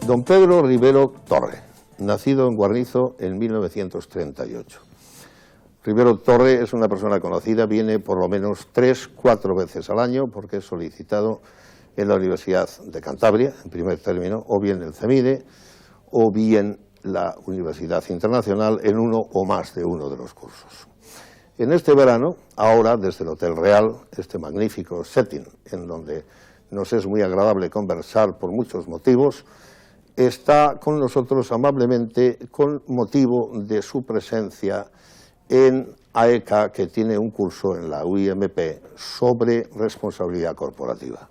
Don Pedro Rivero Torre, nacido en Guarnizo en 1938. Rivero Torre es una persona conocida, viene por lo menos 3-4 veces al año porque es solicitado en la Universidad de Cantabria, en primer término, o bien el CEMIDE, o bien la Universidad Internacional en uno o más de uno de los cursos. En este verano, ahora desde el Hotel Real, este magnífico setting en donde nos es muy agradable conversar por muchos motivos, está con nosotros amablemente con motivo de su presencia en AECA, que tiene un curso en la UIMP sobre responsabilidad corporativa.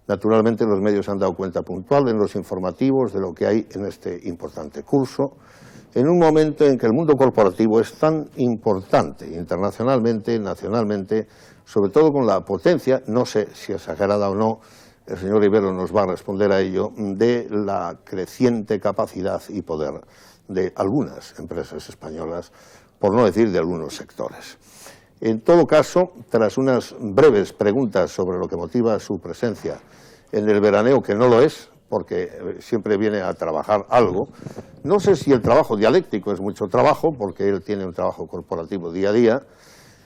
Naturalmente los medios han dado cuenta puntual en los informativos de lo que hay en este importante curso, en un momento en que el mundo corporativo es tan importante internacionalmente, nacionalmente, sobre todo con la potencia, no sé si exagerada o no, el señor Rivero nos va a responder a ello, de la creciente capacidad y poder de algunas empresas españolas, por no decir de algunos sectores. En todo caso, tras unas breves preguntas sobre lo que motiva su presencia en el veraneo, que no lo es, porque siempre viene a trabajar algo, no sé si el trabajo dialéctico es mucho trabajo, porque él tiene un trabajo corporativo día a día,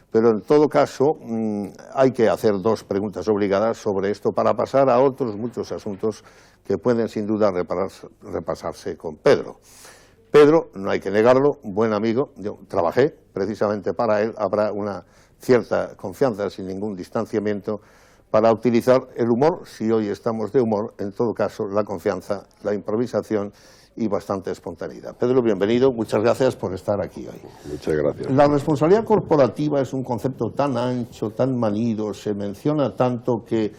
pero en todo caso hay que hacer dos preguntas obligadas sobre esto para pasar a otros muchos asuntos que pueden sin duda repasarse con Pedro. Pedro, no hay que negarlo, buen amigo, yo trabajé precisamente para él, habrá una cierta confianza sin ningún distanciamiento para utilizar el humor, si hoy estamos de humor, en todo caso la confianza, la improvisación y bastante espontaneidad. Pedro, bienvenido, muchas gracias por estar aquí hoy. Muchas gracias. La responsabilidad corporativa es un concepto tan ancho, tan manido, se menciona tanto que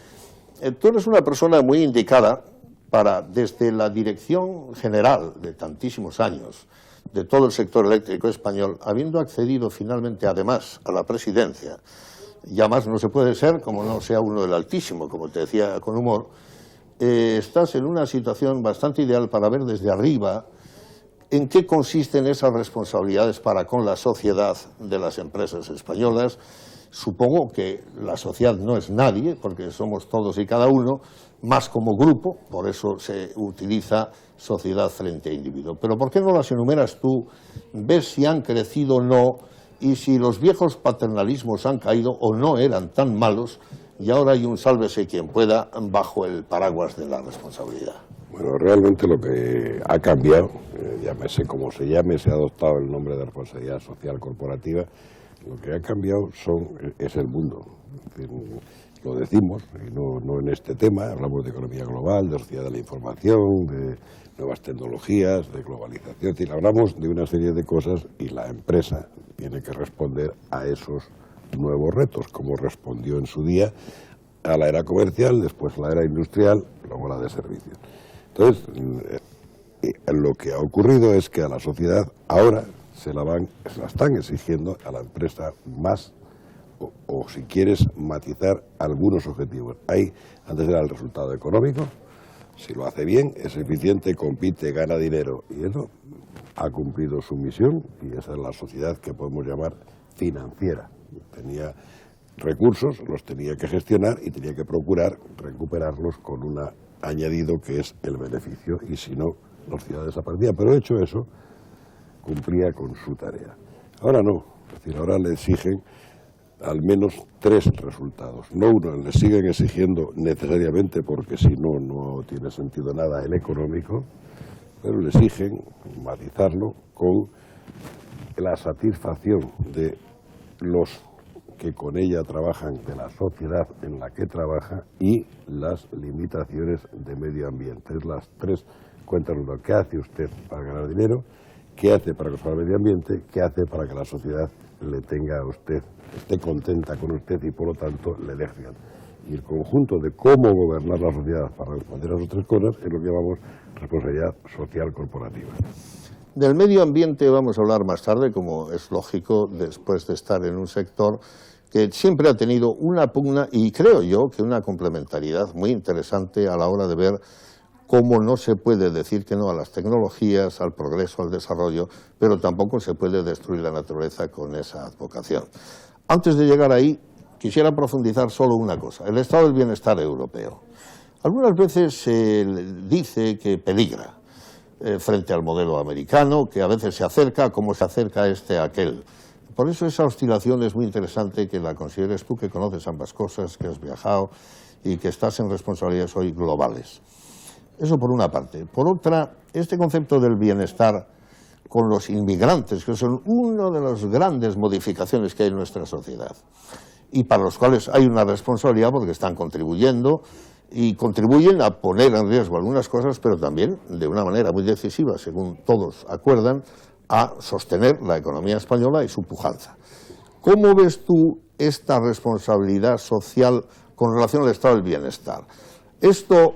tú eres una persona muy indicada para, desde la dirección general de tantísimos años de todo el sector eléctrico español, habiendo accedido finalmente además a la presidencia, ya más no se puede ser como no sea uno del altísimo, como te decía con humor, estás en una situación bastante ideal para ver desde arriba en qué consisten esas responsabilidades para con la sociedad de las empresas españolas. Supongo que la sociedad no es nadie, porque somos todos y cada uno, más como grupo, por eso se utiliza sociedad frente a individuo. Pero ¿por qué no las enumeras tú? Ves si han crecido o no, y si los viejos paternalismos han caído o no eran tan malos, y ahora hay un sálvese quien pueda bajo el paraguas de la responsabilidad. Bueno, realmente lo que ha cambiado, llámese como se llame, se ha adoptado el nombre de responsabilidad social corporativa, lo que ha cambiado es el mundo. Lo decimos, y no en este tema, hablamos de economía global, de sociedad de la información, de nuevas tecnologías, de globalización, es decir, hablamos de una serie de cosas y la empresa tiene que responder a esos nuevos retos, como respondió en su día a la era comercial, después la era industrial, luego la de servicios. Entonces, lo que ha ocurrido es que a la sociedad ahora se la están exigiendo a la empresa más, o si quieres matizar algunos objetivos. Antes era el resultado económico, si lo hace bien, es eficiente, compite, gana dinero, y eso ha cumplido su misión, y esa es la sociedad que podemos llamar financiera. Tenía recursos, los tenía que gestionar y tenía que procurar recuperarlos con un añadido que es el beneficio, y si no, la sociedad desaparecía. Pero hecho eso, cumplía con su tarea. Ahora no, es decir, ahora le exigen al menos 3 resultados, no uno, le siguen exigiendo necesariamente, porque si no, no tiene sentido nada el económico, pero le exigen matizarlo con la satisfacción de los que con ella trabajan, de la sociedad en la que trabaja, y las limitaciones de medio ambiente. Es las 3 cuentas. ¿Qué hace usted para ganar dinero? ¿Qué hace para conservar el medio ambiente? ¿Qué hace para que la sociedad le tenga a usted, esté contenta con usted y por lo tanto le deje? Y el conjunto de cómo gobernar la sociedad para responder a esas 3 cosas es lo que llamamos responsabilidad social corporativa. Del medio ambiente vamos a hablar más tarde, como es lógico, después de estar en un sector que siempre ha tenido una pugna y creo yo que una complementariedad muy interesante a la hora de ver cómo no se puede decir que no a las tecnologías, al progreso, al desarrollo, pero tampoco se puede destruir la naturaleza con esa advocación. Antes de llegar ahí, quisiera profundizar solo una cosa, el estado del bienestar europeo. Algunas veces se dice que peligra frente al modelo americano, que a veces se acerca como se acerca este a aquel. Por eso esa oscilación es muy interesante que la consideres tú, que conoces ambas cosas, que has viajado y que estás en responsabilidades hoy globales. Eso por una parte. Por otra, este concepto del bienestar con los inmigrantes, que son una de las grandes modificaciones que hay en nuestra sociedad, y para los cuales hay una responsabilidad porque están contribuyendo y contribuyen a poner en riesgo algunas cosas, pero también de una manera muy decisiva, según todos acuerdan, a sostener la economía española y su pujanza. ¿Cómo ves tú esta responsabilidad social con relación al estado del bienestar? ¿Esto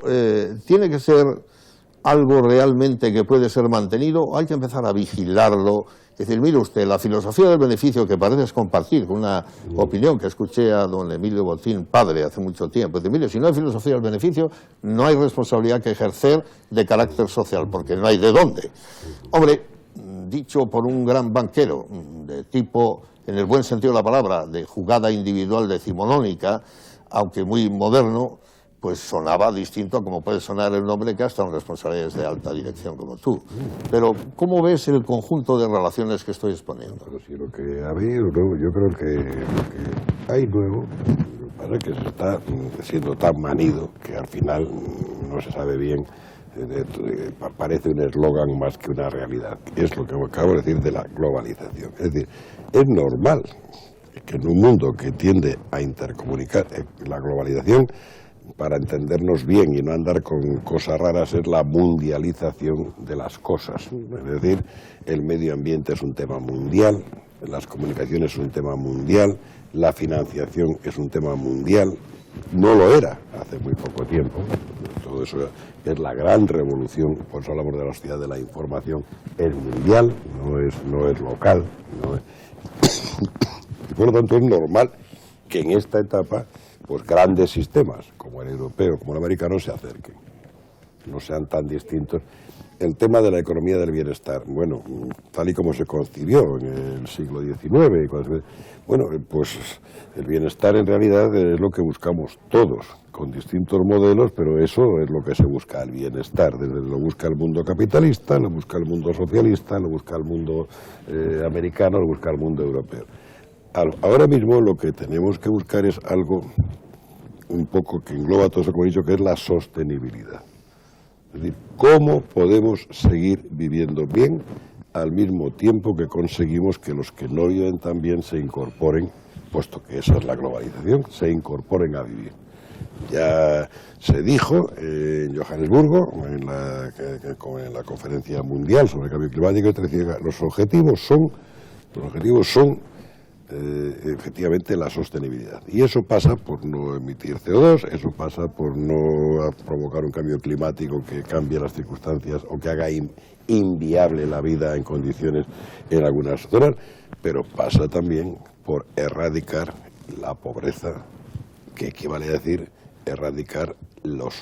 tiene que ser algo realmente que puede ser mantenido o hay que empezar a vigilarlo? Es decir, mire usted, la filosofía del beneficio, que pareces compartir con una opinión que escuché a don Emilio Botín, padre, hace mucho tiempo, dice, mire, si no hay filosofía del beneficio, no hay responsabilidad que ejercer de carácter social, porque no hay de dónde. Hombre, dicho por un gran banquero, de tipo, en el buen sentido de la palabra, de jugada individual decimonónica, aunque muy moderno, pues sonaba distinto a como puede sonar el nombre que ha estado en responsabilidades de alta dirección como tú. Pero, ¿cómo ves el conjunto de relaciones que estoy exponiendo? Pero si lo que ha habido, yo creo que lo que hay nuevo, para que se está siendo tan manido que al final no se sabe bien, parece un eslogan más que una realidad. Es lo que acabo de decir de la globalización. Es decir, es normal que en un mundo que tiende a intercomunicar, la globalización, para entendernos bien y no andar con cosas raras, es la mundialización de las cosas. Es decir, el medio ambiente es un tema mundial, las comunicaciones es un tema mundial, la financiación es un tema mundial. No lo era hace muy poco tiempo. Todo eso es la gran revolución, por eso hablamos de la sociedad de la información, es mundial, no es local. Y por lo tanto es normal que en esta etapa pues grandes sistemas, como el europeo, como el americano, se acerquen, no sean tan distintos. El tema de la economía del bienestar, bueno, tal y como se concibió en el siglo XIX, bueno, pues el bienestar en realidad es lo que buscamos todos, con distintos modelos, pero eso es lo que se busca, el bienestar. Desde lo busca el mundo capitalista, lo busca el mundo socialista, lo busca el mundo americano, lo busca el mundo europeo. Ahora mismo lo que tenemos que buscar es algo un poco que engloba todo eso, como he dicho, que es la sostenibilidad. Es decir, ¿cómo podemos seguir viviendo bien al mismo tiempo que conseguimos que los que no viven tan bien se incorporen, puesto que esa es la globalización, se incorporen a vivir? Ya se dijo en Johannesburgo, en la conferencia mundial sobre el cambio climático, los objetivos son efectivamente la sostenibilidad. Y eso pasa por no emitir CO2, eso pasa por no provocar un cambio climático que cambie las circunstancias o que haga inviable la vida en condiciones en algunas zonas, pero pasa también por erradicar la pobreza, que equivale a decir erradicar los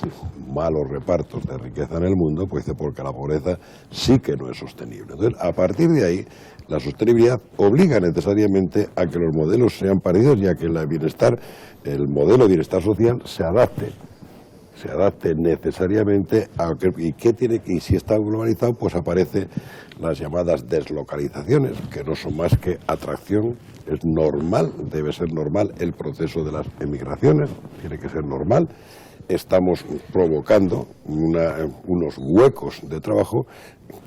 malos repartos de riqueza en el mundo, pues porque la pobreza sí que no es sostenible. Entonces, a partir de ahí, la sostenibilidad obliga necesariamente a que los modelos sean parecidos y a que el modelo de bienestar social se adapte necesariamente a y si está globalizado, pues aparecen las llamadas deslocalizaciones, que no son más que atracción. Es normal, debe ser normal el proceso de las emigraciones, tiene que ser normal. Estamos provocando unos huecos de trabajo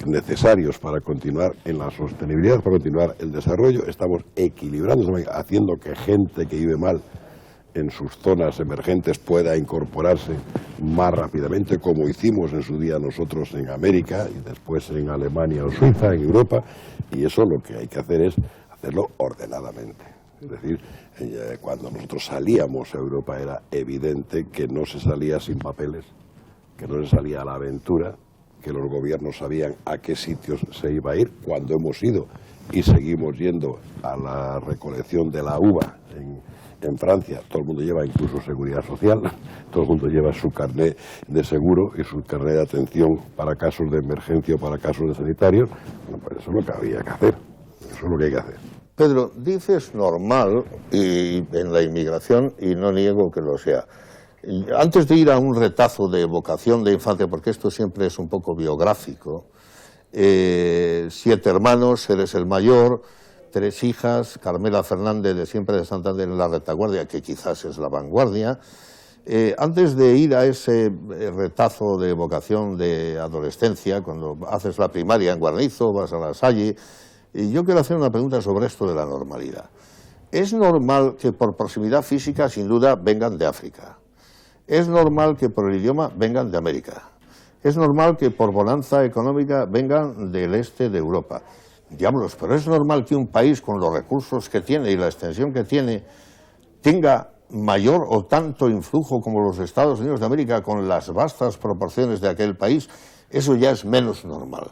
necesarios para continuar en la sostenibilidad, para continuar el desarrollo. Estamos equilibrando, haciendo que gente que vive mal en sus zonas emergentes pueda incorporarse más rápidamente, como hicimos en su día nosotros en América y después en Alemania o Suiza, en Europa, y eso lo que hay que hacer es hacerlo ordenadamente. Es decir, cuando nosotros salíamos a Europa era evidente que no se salía sin papeles, que no se salía a la aventura, que los gobiernos sabían a qué sitios se iba a ir, cuando hemos ido y seguimos yendo a la recolección de la uva en Francia. Todo el mundo lleva incluso seguridad social, todo el mundo lleva su carnet de seguro y su carnet de atención para casos de emergencia o para casos de sanitarios. Bueno, pues eso es lo que había que hacer, eso es lo que hay que hacer. Pedro, dices normal en la inmigración, y no niego que lo sea. Antes de ir a un retazo de vocación de infancia, porque esto siempre es un poco biográfico, 7 hermanos, eres el mayor, 3 hijas, Carmela Fernández de siempre de Santander en la retaguardia, que quizás es la vanguardia. Antes de ir a ese retazo de vocación de adolescencia, cuando haces la primaria en Guarnizo, vas a La Salle, yo quiero hacer una pregunta sobre esto de la normalidad. ¿Es normal que por proximidad física, sin duda, vengan de África? ¿Es normal que por el idioma vengan de América? ¿Es normal que por bonanza económica vengan del este de Europa? Diablos, pero es normal que un país con los recursos que tiene y la extensión que tiene tenga mayor o tanto influjo como los Estados Unidos de América con las vastas proporciones de aquel país. Eso ya es menos normal.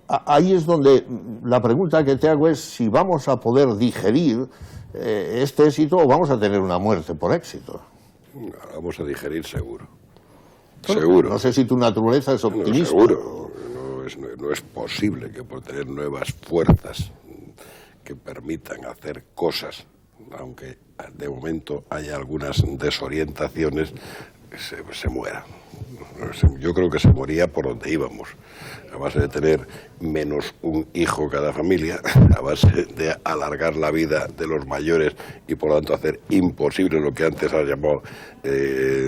Ahí es donde la pregunta que te hago es si vamos a poder digerir este éxito o vamos a tener una muerte por éxito. Vamos a digerir seguro. Bueno, seguro. No sé si tu naturaleza es optimista. No, seguro. No es posible que por tener nuevas fuerzas que permitan hacer cosas, aunque de momento haya algunas desorientaciones, se muera. Yo creo que se moría por donde íbamos, a base de tener menos un hijo cada familia, a base de alargar la vida de los mayores y por lo tanto hacer imposible lo que antes has llamado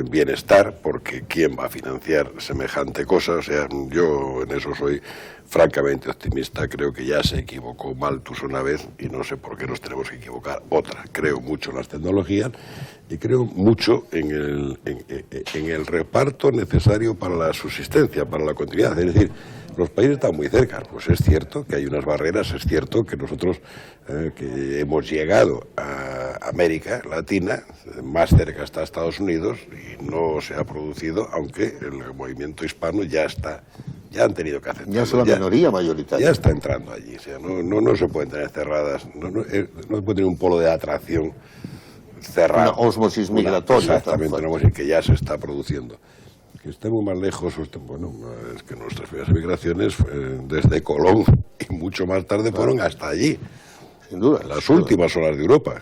bienestar, porque ¿quién va a financiar semejante cosa? O sea, yo en eso soy francamente optimista. Creo que ya se equivocó Malthus una vez y no sé por qué nos tenemos que equivocar otra. Creo mucho en las tecnologías y creo mucho en el reparto necesario para la subsistencia, para la continuidad. Es decir, los países están muy cerca. Pues es cierto que hay unas barreras, es cierto que nosotros que hemos llegado a América Latina, más cerca está Estados Unidos y no se ha producido, aunque el movimiento hispano ya han tenido que aceptarlo. Ya es la minoría mayoritaria. Ya está entrando allí. O sea, no se pueden tener cerradas, no se puede tener un polo de atracción cerrado. Una osmosis migratoria. Exactamente, tenemos que decir que ya se está produciendo. Que estemos más lejos, bueno, es que nuestras primeras migraciones desde Colón y mucho más tarde fueron hasta allí. Sin duda. Las últimas horas de Europa.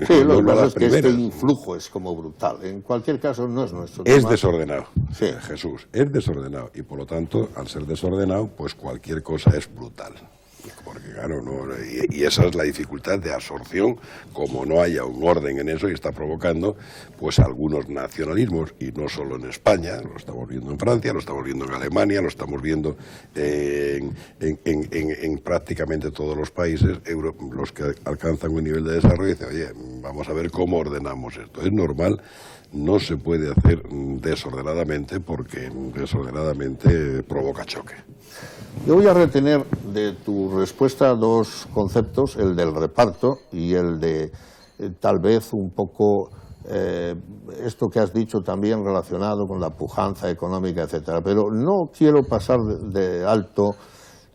Sí, lo que pasa es que primeras. este influjo es como brutal. En cualquier caso, no es nuestro Es tema. desordenado, Sí. Jesús, es desordenado. Y por lo tanto, al ser desordenado, pues cualquier cosa es brutal. Porque claro, y esa es la dificultad de absorción, como no haya un orden en eso y está provocando pues algunos nacionalismos, y no solo en España, lo estamos viendo en Francia, lo estamos viendo en Alemania, lo estamos viendo en prácticamente todos los países, los que alcanzan un nivel de desarrollo, y dicen, oye, vamos a ver cómo ordenamos esto. Es normal, no se puede hacer desordenadamente, porque desordenadamente provoca choque. Yo voy a retener de tu respuesta 2 conceptos, el del reparto y el de tal vez un poco esto que has dicho también relacionado con la pujanza económica, etcétera. Pero no quiero pasar de alto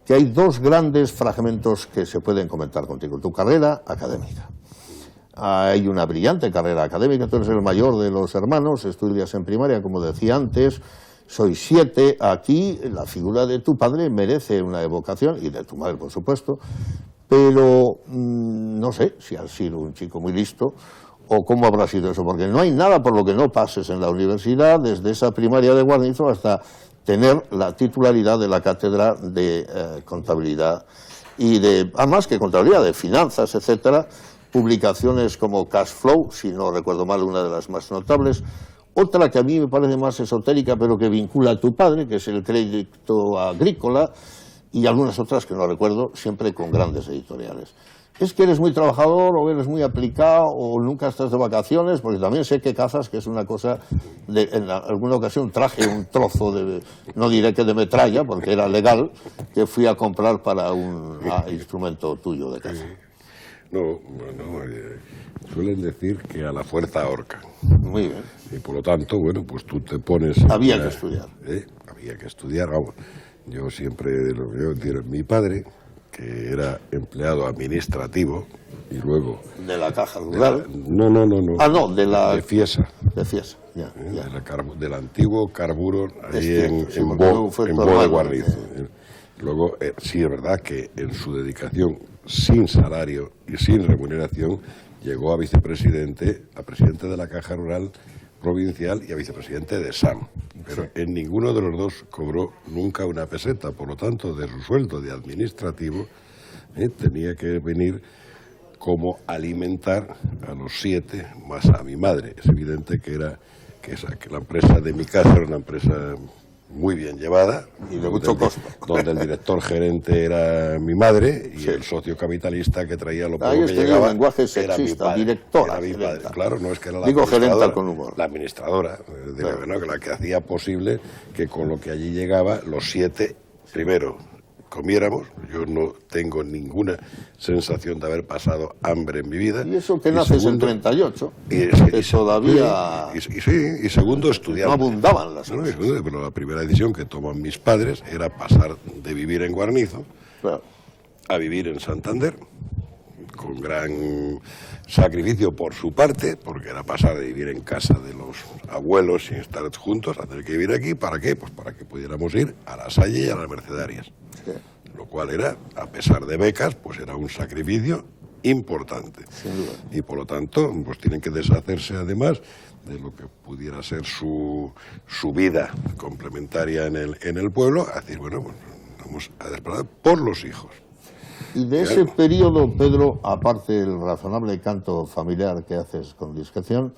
que hay 2 grandes fragmentos que se pueden comentar contigo. Tu carrera académica. Hay una brillante carrera académica, tú eres el mayor de los hermanos, estudias en primaria, como decía antes. Sois 7, aquí la figura de tu padre merece una evocación, y de tu madre, por supuesto, pero no sé si has sido un chico muy listo o cómo habrá sido eso, porque no hay nada por lo que no pases en la universidad, desde esa primaria de Guarnizo hasta tener la titularidad de la cátedra de contabilidad, y además que contabilidad, de finanzas, etcétera, publicaciones como Cash Flow, si no recuerdo mal, una de las más notables. Otra que a mí me parece más esotérica, pero que vincula a tu padre, que es el Crédito Agrícola, y algunas otras que no recuerdo, siempre con grandes editoriales. ¿Es que eres muy trabajador o eres muy aplicado o nunca estás de vacaciones? Porque también sé que cazas, que es una cosa... en alguna ocasión traje un trozo de... no diré que de metralla, porque era legal, que fui a comprar para un instrumento tuyo de caza. No, suelen decir que a la fuerza ahorcan. Muy bien. Y por lo tanto, bueno, pues tú te pones... Había que estudiar. Había que estudiar, vamos. Yo siempre, mi padre, que era empleado administrativo, y luego... ¿De la Caja Rural? No. Ah, no, de la... De Fiesa. De Fiesa, ya. Del antiguo Carburon, ahí en Bo de Guarnizo. Luego, sí es verdad que en su dedicación, sin salario y sin remuneración, llegó a vicepresidente, a presidente de la Caja Rural, provincial y a vicepresidente de SAM. Pero en ninguno de los dos cobró nunca una peseta, por lo tanto, de su sueldo de administrativo tenía que venir como alimentar a los 7 más a mi madre. Es evidente que la empresa de mi casa era una empresa muy bien llevada y de mucho costo, donde el director gerente era mi madre y el socio capitalista que traía lo poco que llegaba el lenguaje sexista, directora, era mi padre. Claro, no es que era la digo gerenta con humor, la administradora, que la que hacía posible que con lo que allí llegaba los 7 primero comiéramos. Yo no tengo ninguna sensación de haber pasado hambre en mi vida. Y eso que naces en 38, que todavía... Y segundo, estudiando. No abundaban las cosas. Pero la primera decisión que toman mis padres era pasar de vivir en Guarnizo a vivir en Santander, con gran sacrificio por su parte, porque era pasar de vivir en casa de los abuelos sin estar juntos a tener que vivir aquí. ¿Para qué? Pues para que pudiéramos ir a La Salle y a las Mercedarias. Sí. Lo cual era, a pesar de becas, pues era un sacrificio importante. Y por lo tanto, pues tienen que deshacerse además de lo que pudiera ser su vida complementaria en el pueblo, a decir, bueno, pues vamos a despertar por los hijos. Y de ese periodo, Pedro, aparte del razonable canto familiar que haces con discreción,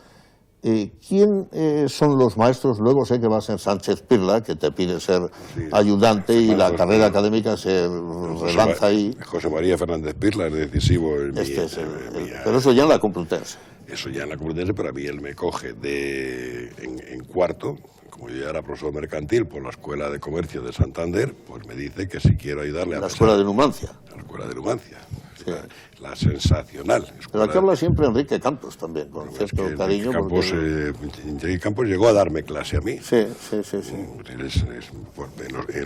¿quién son los maestros? Luego sé que vas en Sánchez Pirla, que te pide ser ayudante y la carrera académica se relanza ahí. José María Fernández Pirla es decisivo. Pero eso ya en la Complutense. Eso ya en la Complutense, pero a mí él me coge en cuarto. Como yo ya era profesor mercantil por la Escuela de Comercio de Santander, pues me dice que si quiero ayudarle a... La Escuela de Numancia. La Escuela de Numancia. Sí. La sensacional. Pero aquí habla siempre Enrique Campos también, con cierto cariño. Enrique Campos llegó a darme clase a mí. Sí. En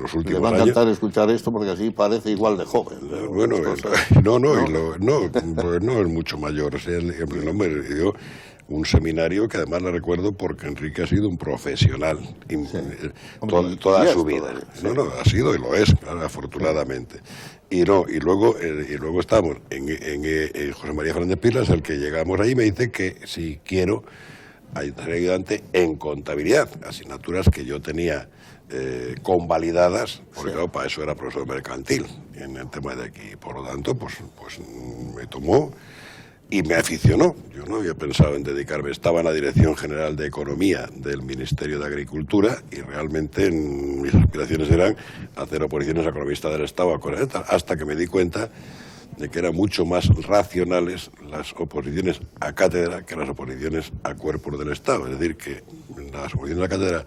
los últimos años... Le va a encantar escuchar esto porque así parece igual de joven. Bueno, no es mucho mayor. O sea, el hombre dio un seminario que además le recuerdo porque Enrique ha sido un profesional toda su vida. Ha sido y lo es, claro, afortunadamente. Y luego estamos en José María Fernández Pirla, es el que llegamos ahí y me dice que si quiero ser ayudante en contabilidad, asignaturas que yo tenía convalidadas, porque claro, para eso era profesor mercantil en el tema de aquí. Por lo tanto, pues me tomó y me aficionó. Yo no había pensado en dedicarme. Estaba en la Dirección General de Economía del Ministerio de Agricultura y realmente mis aspiraciones eran hacer oposiciones a economista del Estado, hasta que me di cuenta de que eran mucho más racionales las oposiciones a cátedra que las oposiciones a cuerpos del Estado. Es decir, que en las oposiciones a cátedra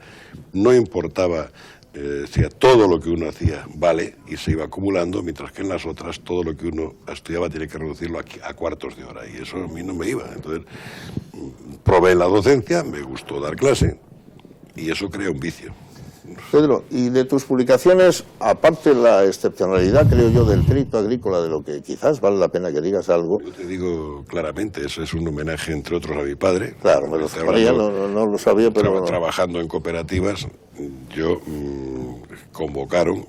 no importaba si todo lo que uno hacía vale y se iba acumulando, mientras que en las otras todo lo que uno estudiaba tiene que reducirlo a cuartos de hora, y eso a mí no me iba. Entonces probé la docencia, me gustó dar clase y eso crea un vicio. Pedro, y de tus publicaciones, aparte la excepcionalidad, creo yo, del crédito agrícola, de lo que quizás vale la pena que digas algo. Yo te digo claramente, eso es un homenaje, entre otros, a mi padre. Claro, me lo sabía, no lo sabía, pero... Trabajando en cooperativas, yo convocaron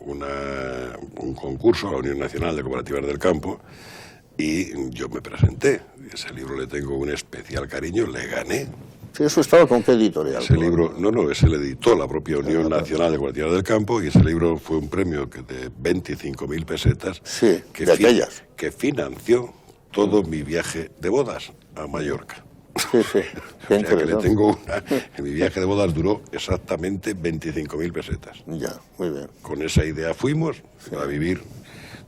un concurso a la Unión Nacional de Cooperativas del Campo y yo me presenté. Ese libro le tengo un especial cariño, le gané. Sí, ¿eso estaba con qué editorial? Ese libro, ese le editó la propia Unión Nacional de Cooperativas del Campo, y ese libro fue un premio de 25.000 pesetas que financió todo mi viaje de bodas a Mallorca. Sí. Qué o sea, que le tengo mi viaje de bodas duró exactamente 25.000 pesetas. Ya, muy bien. Con esa idea fuimos a vivir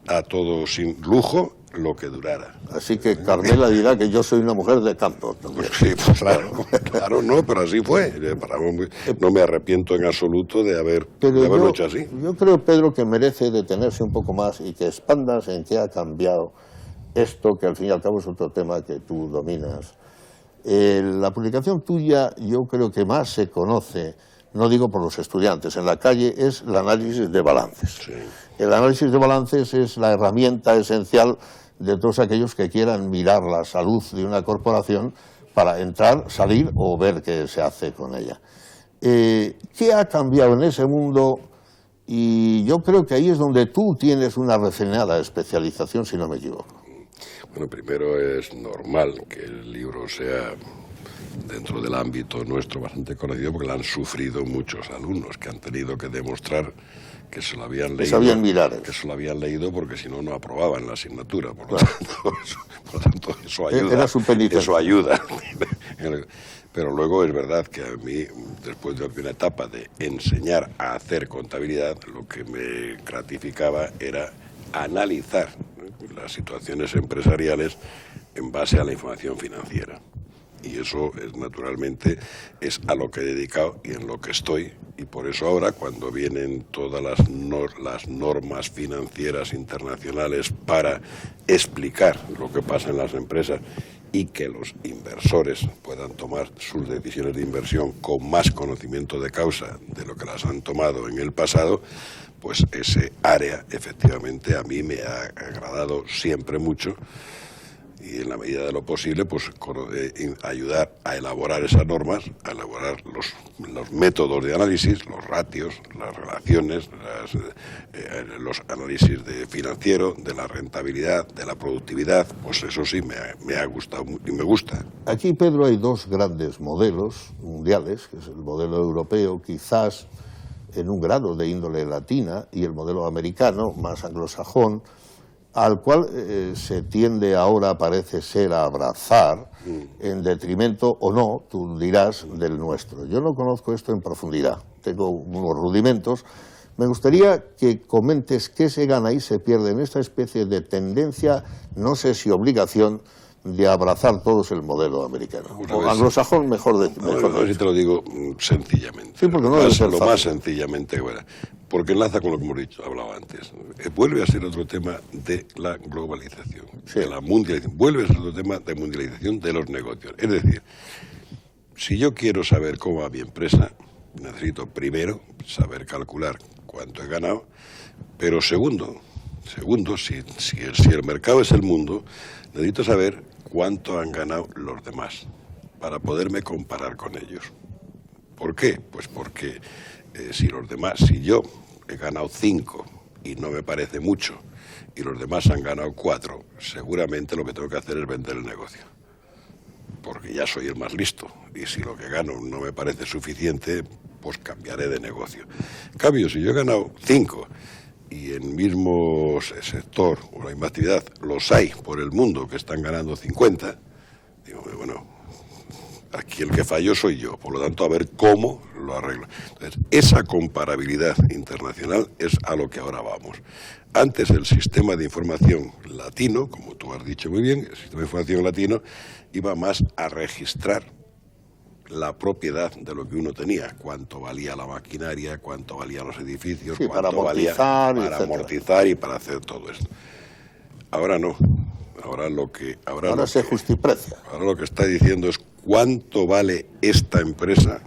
a todo sin lujo, lo que durara. Así que Carmela dirá que yo soy una mujer de campo también. Sí, pues claro, no, pero así fue. No me arrepiento en absoluto de haberlo hecho así. Yo creo, Pedro, que merece detenerse un poco más y que expandas en qué ha cambiado esto, que al fin y al cabo es otro tema que tú dominas. La publicación tuya, yo creo que más se conoce, no digo por los estudiantes, en la calle, es el análisis de balances. Sí. El análisis de balances es la herramienta esencial de todos aquellos que quieran mirar la salud de una corporación para entrar, salir o ver qué se hace con ella. ¿Qué ha cambiado en ese mundo? Y yo creo que ahí es donde tú tienes una refinada especialización, si no me equivoco. Bueno, primero es normal que el libro sea dentro del ámbito nuestro bastante conocido porque la han sufrido muchos alumnos que han tenido que demostrar que se lo habían leído, que se lo habían leído porque si no, no aprobaban la asignatura. Por lo tanto, eso ayuda. Era su penitencia. Eso ayuda. Pero luego es verdad que a mí, después de una etapa de enseñar a hacer contabilidad, lo que me gratificaba era analizar las situaciones empresariales en base a la información financiera. Y eso naturalmente es a lo que he dedicado y en lo que estoy. Y por eso ahora, cuando vienen todas las normas financieras internacionales para explicar lo que pasa en las empresas y que los inversores puedan tomar sus decisiones de inversión con más conocimiento de causa de lo que las han tomado en el pasado, pues ese área efectivamente a mí me ha agradado siempre mucho. Y en la medida de lo posible, pues ayudar a elaborar esas normas, a elaborar los métodos de análisis, los ratios, las relaciones, los análisis de financiero, de la rentabilidad, de la productividad, pues eso sí me ha gustado y me gusta. Aquí, Pedro, hay dos grandes modelos mundiales, que es el modelo europeo, quizás en un grado de índole latina, y el modelo americano, más anglosajón, al cual se tiende ahora, parece ser, a abrazar en detrimento, o no, tú dirás, del nuestro. Yo no conozco esto en profundidad, tengo unos rudimentos. Me gustaría que comentes qué se gana y se pierde en esta especie de tendencia, no sé si obligación, de abrazar todos el modelo americano. O anglosajón, mejor de a ver si te lo digo sencillamente. Sí, porque no debe ser lo fácil. más sencillamente, bueno, porque enlaza con lo que hemos dicho, hablaba antes. Vuelve a ser otro tema de la globalización, sí, de la mundialización. Vuelve a ser otro tema de mundialización de los negocios. Es decir, si yo quiero saber cómo va mi empresa, necesito primero saber calcular cuánto he ganado, pero segundo, si el mercado es el mundo, necesito saber cuánto han ganado los demás para poderme comparar con ellos. ¿Por qué? Pues porque si yo he ganado 5 y no me parece mucho y los demás han ganado 4, seguramente lo que tengo que hacer es vender el negocio, porque ya soy el más listo y si lo que gano no me parece suficiente, pues cambiaré de negocio. En cambio, si yo he ganado 5 y en el mismo sector o la misma actividad los hay por el mundo que están ganando 50, digo, bueno, aquí el que falló soy yo, por lo tanto a ver cómo lo arreglo. Entonces, esa comparabilidad internacional es a lo que ahora vamos. Antes el sistema de información latino, como tú has dicho muy bien, el sistema de información latino iba más a registrar la propiedad de lo que uno tenía, cuánto valía la maquinaria, cuánto valían los edificios, sí, cuánto valía para amortizar y para hacer todo esto. Ahora no. Ahora se justiprecia. Ahora lo que está diciendo es cuánto vale esta empresa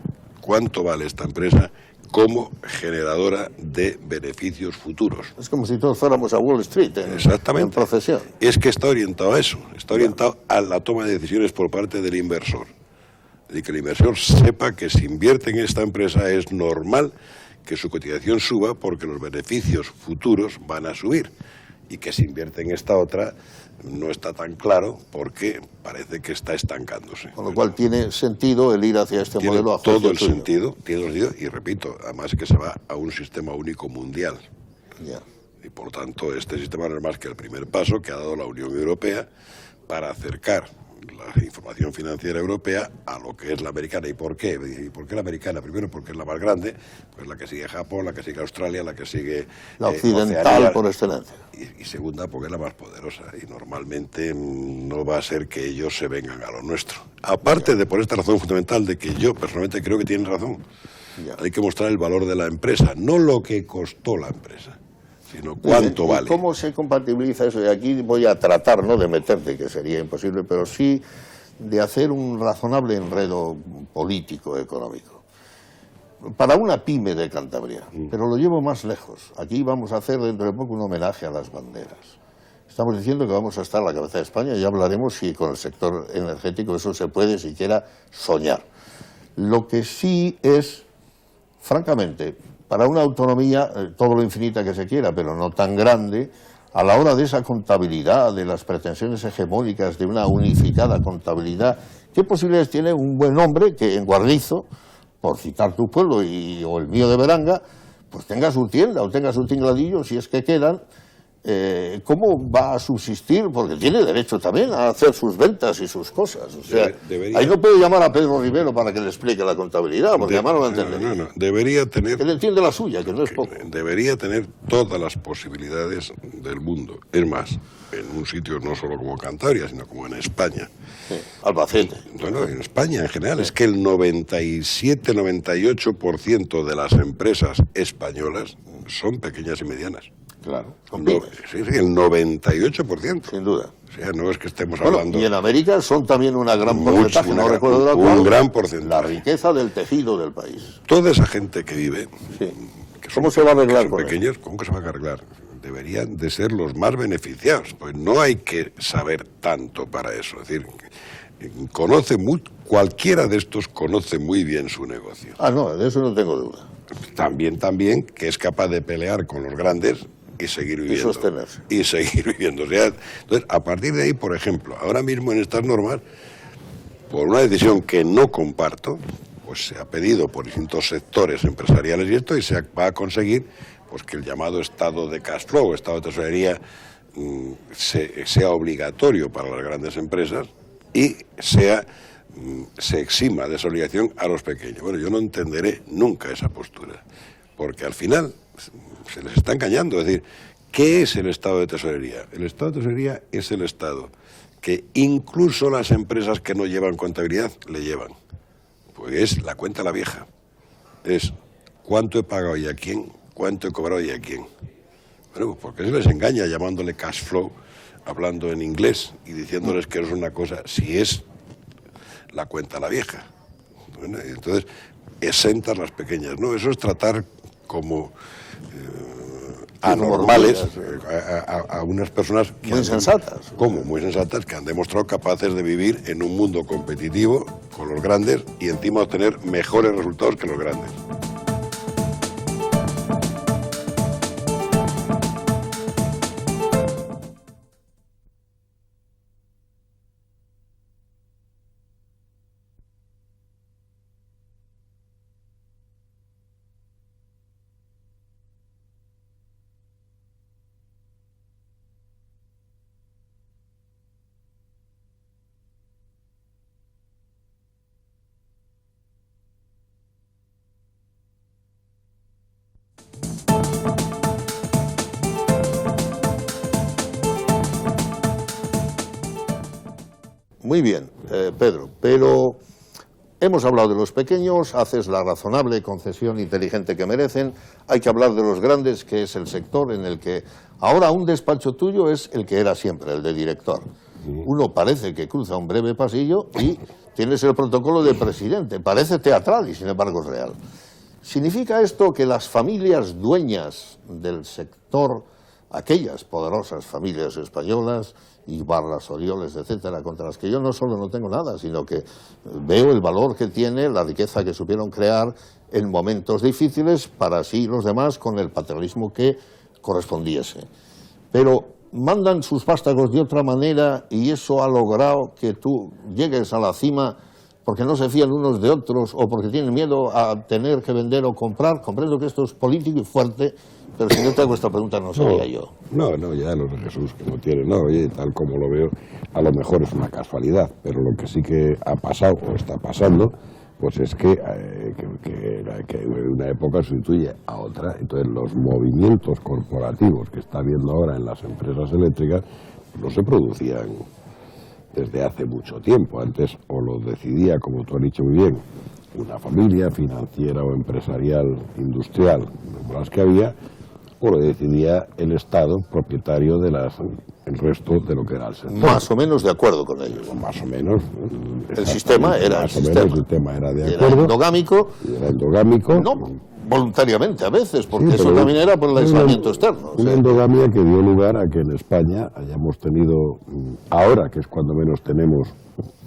como generadora de beneficios futuros. Es como si todos fuéramos a Wall Street en procesión. Es que está orientado a eso, está orientado a la toma de decisiones por parte del inversor. Y que el inversor sepa que si invierte en esta empresa es normal que su cotización suba porque los beneficios futuros van a subir. Y que si invierte en esta otra no está tan claro porque parece que está estancándose. Con lo cual tiene sentido el ir hacia este modelo a todo el sentido, y repito, además que se va a un sistema único mundial. Ya. Y por lo tanto este sistema no es más que el primer paso que ha dado la Unión Europea para acercar la información financiera europea a lo que es la americana. ¿Y por qué? ¿Y por qué la americana? Primero porque es la más grande, pues la que sigue Japón, la que sigue Australia, la que sigue la occidental Oceanía, por excelencia. Y segunda porque es la más poderosa y normalmente no va a ser que ellos se vengan a lo nuestro. Aparte de por esta razón fundamental de que yo personalmente creo que tienen razón. Hay que mostrar el valor de la empresa, no lo que costó la empresa, sino cuánto vale. ¿Cómo se compatibiliza eso? Y aquí voy a tratar, no de meterte, que sería imposible, pero sí de hacer un razonable enredo político, económico. Para una pyme de Cantabria, pero lo llevo más lejos. Aquí vamos a hacer dentro de poco un homenaje a las banderas. Estamos diciendo que vamos a estar a la cabeza de España y ya hablaremos si con el sector energético eso se puede siquiera soñar. Lo que sí es, francamente, para una autonomía, todo lo infinita que se quiera, pero no tan grande, a la hora de esa contabilidad, de las pretensiones hegemónicas, de una unificada contabilidad ¿Qué posibilidades tiene un buen hombre que en Guarnizo, por citar tu pueblo o el mío de Beranga, pues tenga su tienda o tenga su tingladillo, si es que quedan? ¿Cómo va a subsistir? Porque tiene derecho también a hacer sus ventas y sus cosas. O sea, ahí no puedo llamar a Pedro Rivero para que le explique la contabilidad, porque además no va a entender. No, debería tener... Él entiende la suya, que no es poco. Debería tener todas las posibilidades del mundo. Es más, en un sitio no solo como Cantabria, sino como en España. Sí, Albacete. Bueno, en España en general, es que el 97-98% de las empresas españolas son pequeñas y medianas. Claro. Sí, el 98%. Sin duda. O sea, no es que estemos hablando... Y en América son también una gran porcentaje, no recuerdo de la cual, un gran porcentaje. La riqueza del tejido del país. Toda esa gente que vive... Sí. ¿Cómo se va a arreglar con pequeños, ¿cómo que se va a arreglar? Deberían de ser los más beneficiados, pues no hay que saber tanto para eso. Es decir, cualquiera de estos conoce muy bien su negocio. No, de eso no tengo duda. También que es capaz de pelear con los grandes y seguir viviendo. Y sostenerse. Y seguir viviendo. O sea, entonces, a partir de ahí, por ejemplo, ahora mismo en estas normas, por una decisión que no comparto, pues se ha pedido por distintos sectores empresariales y esto, y se va a conseguir pues que el llamado estado de cash flow, estado de tesorería, sea obligatorio para las grandes empresas y se exima de esa obligación a los pequeños. Bueno, yo no entenderé nunca esa postura, porque al final se les está engañando. Es decir, ¿qué es el estado de tesorería? El estado de tesorería es el estado que incluso las empresas que no llevan contabilidad le llevan. Pues es la cuenta a la vieja. Es cuánto he pagado y a quién, cuánto he cobrado y a quién. Bueno, pues porque se les engaña llamándole cash flow, hablando en inglés y diciéndoles que es una cosa, si es la cuenta a la vieja. Bueno, entonces, exentas las pequeñas, ¿no? Eso es tratar como anormales a unas personas que muy sensatas. ¿Cómo? Muy sensatas, que han demostrado capaces de vivir en un mundo competitivo con los grandes y encima obtener mejores resultados que los grandes. Muy bien, Pedro, pero hemos hablado de los pequeños, haces la razonable concesión inteligente que merecen, hay que hablar de los grandes, que es el sector en el que ahora un despacho tuyo es el que era siempre, el de director. Uno parece que cruza un breve pasillo y tienes el protocolo de presidente, parece teatral y sin embargo es real. ¿Significa esto que las familias dueñas del sector, aquellas poderosas familias españolas, Ibarras, Orioles, etcétera, contra las que yo no solo no tengo nada, sino que veo el valor que tiene, la riqueza que supieron crear en momentos difíciles, para así los demás con el paternalismo que correspondiese? Pero mandan sus vástagos de otra manera y eso ha logrado que tú llegues a la cima porque no se fían unos de otros o porque tienen miedo a tener que vender o comprar. Comprendo que esto es político y fuerte, pero si no te hago esta pregunta no sería yo. No, ya los de Jesús que no tienen, no, oye, tal como lo veo, a lo mejor es una casualidad, pero lo que sí que ha pasado o está pasando, pues es que una época sustituye a otra, entonces los movimientos corporativos que está habiendo ahora en las empresas eléctricas no se producían desde hace mucho tiempo. Antes o lo decidía, como tú has dicho muy bien, una familia financiera o empresarial industrial, como las que había, o lo decidía el Estado, propietario de el resto de lo que era el sector. Más o menos de acuerdo con ellos. Más o menos. El sistema era el sistema. El sistema era de acuerdo. Era endogámico. Era endogámico. No voluntariamente a veces, porque eso también era por el aislamiento externo. Una endogamia que dio lugar a que en España hayamos tenido, ahora que es cuando menos tenemos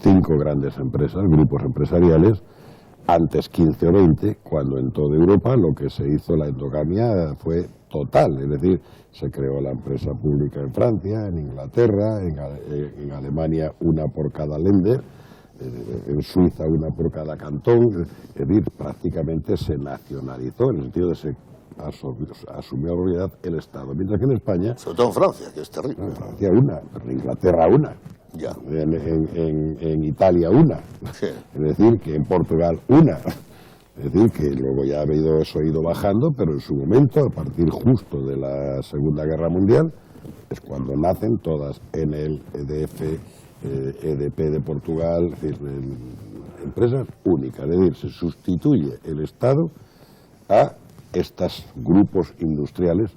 5 grandes empresas, grupos empresariales, antes 15 o 20, cuando en toda Europa lo que se hizo la endogamia fue total, es decir, se creó la empresa pública en Francia, en Inglaterra, en Alemania una por cada lender, en Suiza una por cada cantón, es decir, prácticamente se nacionalizó en el sentido de se asumió la propiedad el Estado, mientras que en España, sobre todo en Francia, que es terrible. en Francia una, en Inglaterra una, Ya. en Italia una, Sí. es decir, que en Portugal una. Es decir, que luego ya eso ha ido bajando, pero en su momento, a partir justo de la Segunda Guerra Mundial, es cuando nacen todas Enel, EDF, EDP de Portugal, es decir, empresas únicas. Es decir, se sustituye el Estado a estos grupos industriales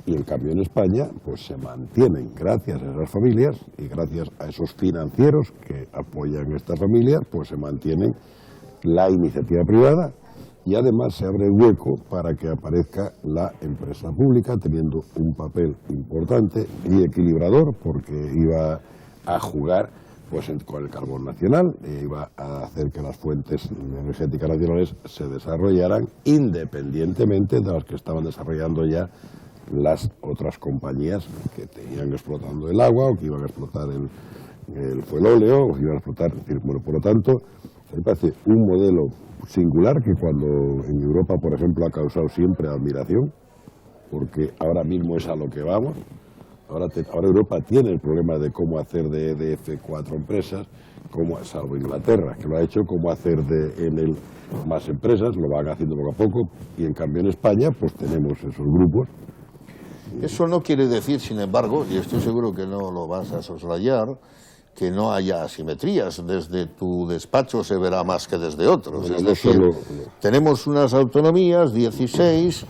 y en cambio en España pues se mantienen gracias a esas familias y gracias a esos financieros que apoyan a estas familias, pues se mantienen la iniciativa privada y además se abre hueco para que aparezca la empresa pública teniendo un papel importante y equilibrador porque iba a jugar pues con el carbón nacional, iba a hacer que las fuentes energéticas nacionales se desarrollaran independientemente de las que estaban desarrollando ya las otras compañías que tenían explotando el agua o que iban a explotar el fuelóleo o que iban a explotar, bueno, por lo tanto, me parece un modelo singular que cuando en Europa, por ejemplo, ha causado siempre admiración, porque ahora mismo es a lo que vamos. Ahora Europa tiene el problema de cómo hacer de EDF 4 empresas, salvo Inglaterra, que lo ha hecho, cómo hacer de Enel más empresas, lo van haciendo poco a poco, y en cambio en España pues tenemos esos grupos. Eso no quiere decir, sin embargo, y estoy seguro que no lo vas a soslayar, que no haya asimetrías. Desde tu despacho se verá más que desde otros. Bueno, es decir, solo... tenemos unas autonomías, 16,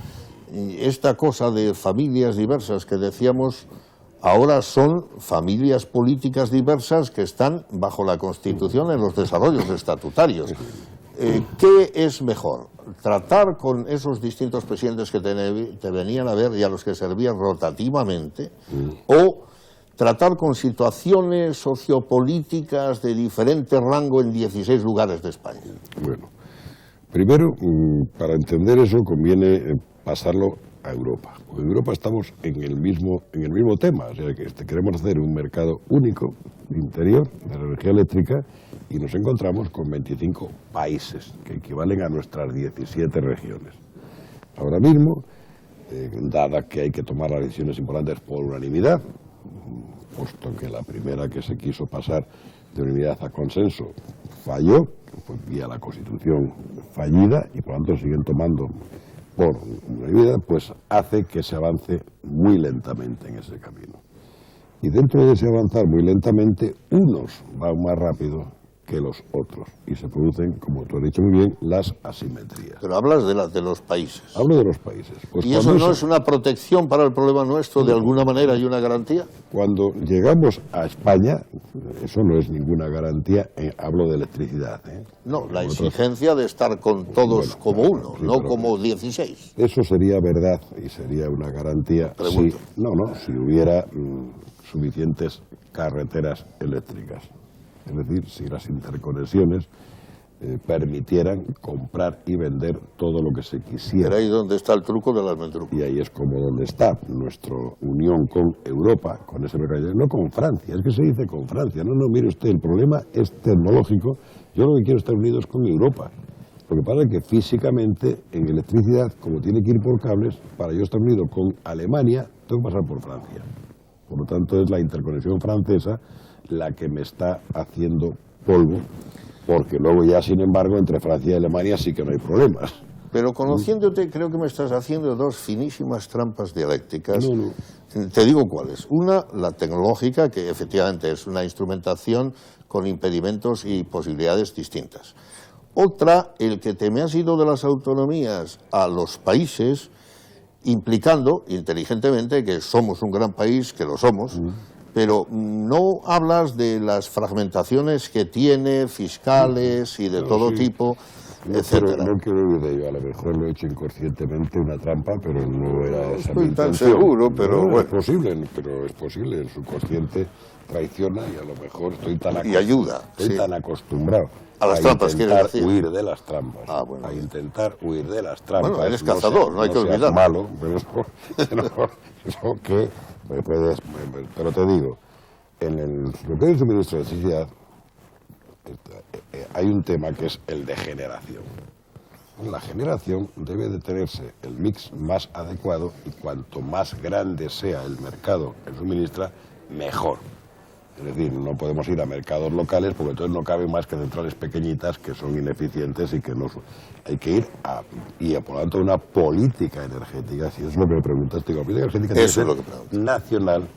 y esta cosa de familias diversas que decíamos, ahora son familias políticas diversas que están bajo la Constitución en los desarrollos estatutarios. ¿Qué es mejor? ¿Tratar con esos distintos presidentes que te venían a ver y a los que servían rotativamente? ¿O tratar con situaciones sociopolíticas de diferente rango en 16 lugares de España? Bueno, primero, para entender eso conviene pasarlo a Europa. En Europa estamos en el mismo tema, o sea que queremos hacer un mercado único interior de la energía eléctrica y nos encontramos con 25 países que equivalen a nuestras 17 regiones. Ahora mismo, dada que hay que tomar las decisiones importantes por unanimidad, puesto que la primera que se quiso pasar de unanimidad a consenso falló, pues vía la Constitución fallida, y por lo tanto siguen tomando por unanimidad, pues hace que se avance muy lentamente en ese camino. Y dentro de ese avanzar muy lentamente, unos van más rápido que los otros, y se producen, como tú has dicho muy bien, las asimetrías. Pero hablas de los países. Hablo de los países. Pues ¿Y eso no es una protección para el problema nuestro de alguna manera y una garantía? Cuando llegamos a España, eso no es ninguna garantía, hablo de electricidad. No, la exigencia de estar con todos como uno, sí, no como 16. Eso sería verdad y sería una garantía si hubiera suficientes carreteras eléctricas. Es decir, si las interconexiones permitieran comprar y vender todo lo que se quisiera. Pero ahí donde está el truco del almendruco. Y ahí es como donde está nuestra unión con Europa, con ese mercado, no con Francia, es que se dice con Francia. No, mire usted, el problema es tecnológico. Yo lo que quiero es estar unidos con Europa. Lo que pasa es que físicamente, en electricidad, como tiene que ir por cables, para yo estar unido con Alemania, tengo que pasar por Francia. Por lo tanto, es la interconexión francesa la que me está haciendo polvo, porque luego ya, sin embargo, entre Francia y Alemania sí que no hay problemas. Pero conociéndote, creo que me estás haciendo dos finísimas trampas dialécticas. No. Te digo cuáles. Una, la tecnológica, que efectivamente es una instrumentación con impedimentos y posibilidades distintas. Otra, el que te me has ido de las autonomías a los países, implicando inteligentemente que somos un gran país, que lo somos, pero no hablas de las fragmentaciones que tiene, fiscales y de todo tipo, etcétera. No quiero ir de ello, a lo mejor lo he hecho inconscientemente una trampa, pero no era esa mi Estoy tan intención. seguro, pero No, bueno. es posible, el subconsciente traiciona y a lo mejor estoy tan ayuda, acostumbrado a las trampas, quieres intentar decir. huir de las trampas. Ah, bueno. A intentar huir de las trampas. Bueno, eres cazador, no hay que olvidar. Malo, pero pero te digo, lo que es el suministro de electricidad, hay un tema que es el de generación. La generación debe de tenerse el mix más adecuado y cuanto más grande sea el mercado que suministra, mejor. Es decir, no podemos ir a mercados locales porque entonces no caben más que centrales pequeñitas que son ineficientes y que no son. Hay que ir por lo tanto, una política energética, si es lo que me preguntaste, la política energética tiene que ser nacional,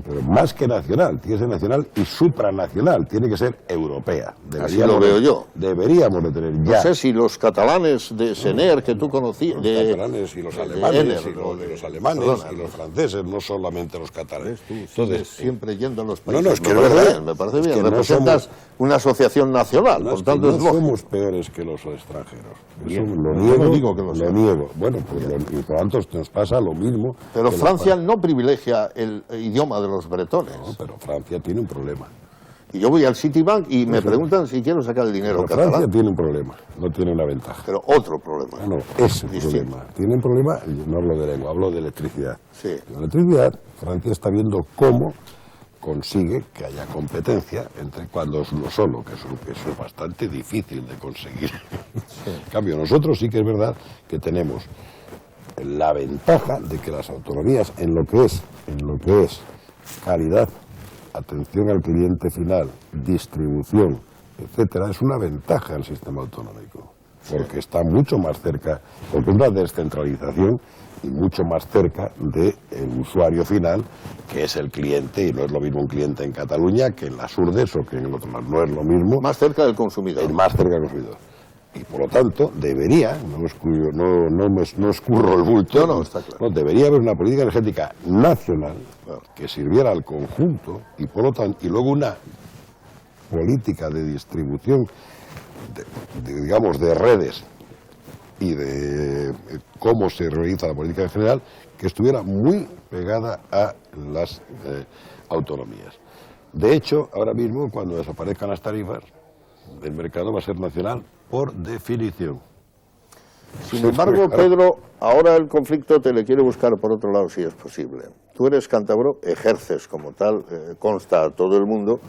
pero más que nacional, tiene que ser nacional y supranacional, tiene que ser europea. Así lo veo yo. Deberíamos de tener ya. No sé si los catalanes de Sener, que tú conocías... Los catalanes y los alemanes, los alemanes y los franceses, no solamente los catalanes. Entonces, siempre yendo a los países. No, es que me parece bien. Representas una asociación nacional, por tanto es lógico. No somos peores que los extranjeros. Eso lo niego. No digo que lo niego. Bueno, pues y por tanto nos pasa lo mismo. Pero Francia no privilegia el idioma de los bretones. No, pero Francia tiene un problema. Y yo voy al Citibank y me preguntan si quiero sacar el dinero catalán. Francia tiene un problema, no tiene una ventaja. Pero otro problema. No, ese problema. Tiene un problema, no hablo de lengua, hablo de electricidad. Sí. La electricidad, Francia está viendo cómo consigue que haya competencia entre cuando es uno solo, que eso es bastante difícil de conseguir. Sí. En cambio, nosotros sí que es verdad que tenemos la ventaja de que las autonomías en lo que es calidad, atención al cliente final, distribución, etcétera, es una ventaja del sistema autonómico, porque está mucho más cerca, porque es una descentralización y mucho más cerca del usuario final, que es el cliente, y no es lo mismo un cliente en Cataluña que en las Urdes o que en el otro lado, no es lo mismo. Más cerca del consumidor. Más cerca del consumidor. Y por lo tanto, debería, no escurro el bulto, está claro. Debería haber una política energética nacional que sirviera al conjunto y por lo tanto, y luego una política de distribución, digamos, de redes y de cómo se realiza la política en general, que estuviera muy pegada a las autonomías. De hecho, ahora mismo, cuando desaparezcan las tarifas, el mercado va a ser nacional por definición. Sin embargo, Pedro, ahora el conflicto te le quiere buscar por otro lado si es posible. Tú eres cántabro, ejerces como tal, consta a todo el mundo.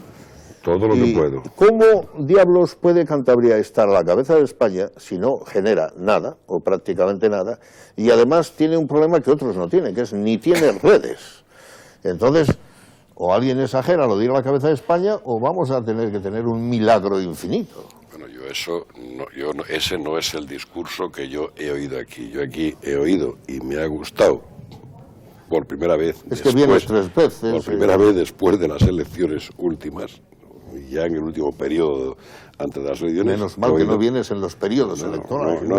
Todo lo que puedo. ¿Cómo diablos puede Cantabria estar a la cabeza de España si no genera nada, o prácticamente nada, y además tiene un problema que otros no tienen, que es ni tiene redes? Entonces, o alguien exagera, lo diga a la cabeza de España, o vamos a tener que tener un milagro infinito. Bueno, ese no es el discurso que yo he oído aquí. Yo aquí he oído y me ha gustado por primera vez. Es que vienes 3 veces. Por primera vez después de las elecciones últidas, ya en el último periodo antes de las elecciones. Menos mal que no vienes en los periodos electorales. No.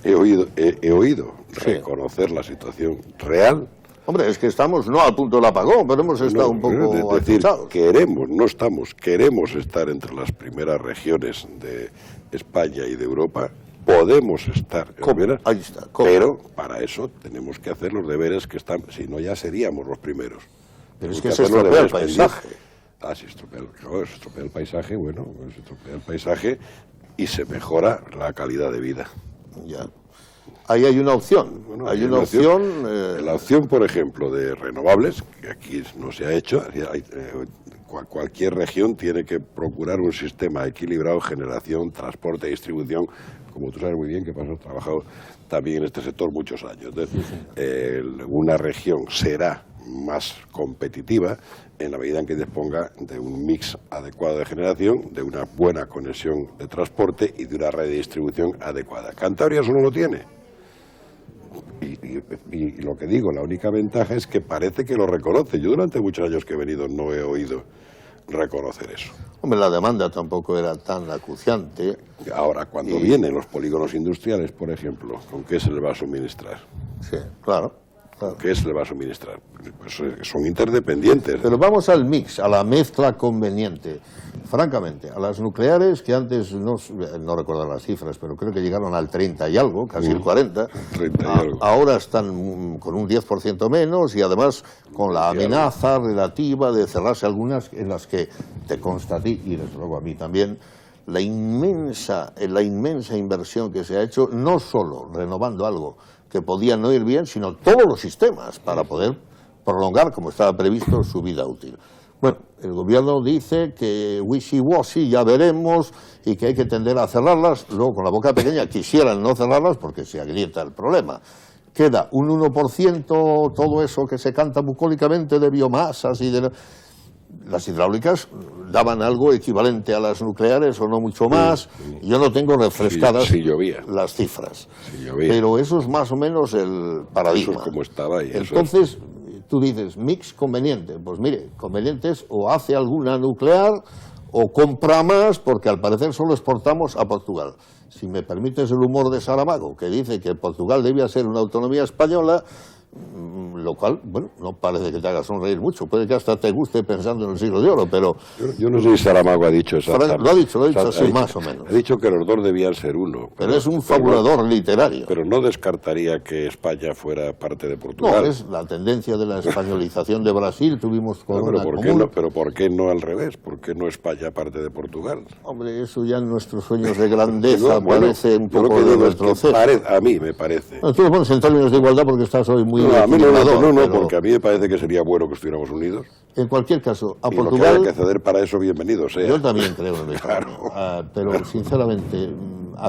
He oído reconocer la situación real. Hombre, es que estamos no al punto del apagón, pero hemos estado un poco asustados. Queremos estar entre las primeras regiones de España y de Europa. Podemos estar en primeras, ahí está, pero para eso tenemos que hacer los deberes que están, si no ya seríamos los primeros. Pero es que se estropea el paisaje. Se estropea el paisaje, se estropea el paisaje y se mejora la calidad de vida. Ya. Ahí hay una opción. Hay una opción. La opción, por ejemplo, de renovables, que aquí no se ha hecho. Cualquier región tiene que procurar un sistema equilibrado, generación, transporte, distribución. Como tú sabes muy bien, que has trabajado también en este sector muchos años. Entonces, una región será más competitiva en la medida en que disponga de un mix adecuado de generación, de una buena conexión de transporte y de una red de distribución adecuada. Cantabria eso no lo tiene. Y lo que digo, la única ventaja es que parece que lo reconoce. Yo durante muchos años que he venido no he oído reconocer eso. Hombre, la demanda tampoco era tan acuciante. Ahora, cuando vienen los polígonos industriales, por ejemplo, ¿con qué se les va a suministrar? Sí, claro. ¿Qué se le va a suministrar? Pues son interdependientes. Pero vamos al mix, a la mezcla conveniente. Francamente, a las nucleares, que antes no recuerdo las cifras, pero creo que llegaron al 30 y algo, casi el 40, 30 y algo. Ahora están con un 10% menos y además con la amenaza relativa de cerrarse algunas en las que te consta a ti, y desde luego a mí también, la inmensa inversión que se ha hecho, no solo renovando algo que podía no ir bien, sino todos los sistemas para poder prolongar, como estaba previsto, su vida útil. Bueno, el gobierno dice que wishy-washy, ya veremos, y que hay que tender a cerrarlas. Luego, con la boca pequeña, quisieran no cerrarlas porque se agrieta el problema. Queda un 1%, todo eso que se canta bucólicamente de biomasas y de... Las hidráulicas daban algo equivalente a las nucleares o no mucho más. Yo no tengo refrescadas las cifras. Pero eso es más o menos el paradigma. Eso es como estaba ahí. Entonces, tú dices, mix conveniente. Pues mire, conveniente es o hace alguna nuclear o compra más, porque al parecer solo exportamos a Portugal. Si me permites el humor de Saramago, que dice que Portugal debía ser una autonomía española, lo cual, bueno, no parece que te haga sonreír mucho, puede que hasta te guste pensando en el siglo de oro, pero... Yo no sé si Saramago ha dicho eso. Lo ha dicho así, más o menos. Ha dicho que los dos debían ser uno. Pero es un fabulador literario. Pero no descartaría que España fuera parte de Portugal. No, es la tendencia de la españolización de Brasil, tuvimos corona común. Pero ¿por qué no al revés? ¿Por qué no España parte de Portugal? Hombre, eso ya en nuestros sueños de grandeza parece un poco de retroceso. A mí me parece. No, tú lo pones en términos de igualdad porque estás hoy muy... No, a mí no, porque a mí me parece que sería bueno que estuviéramos unidos. En cualquier caso, a Portugal... Lo que haya que ceder para eso, bienvenido sea. Yo también creo en eso. Claro. Pero, sinceramente,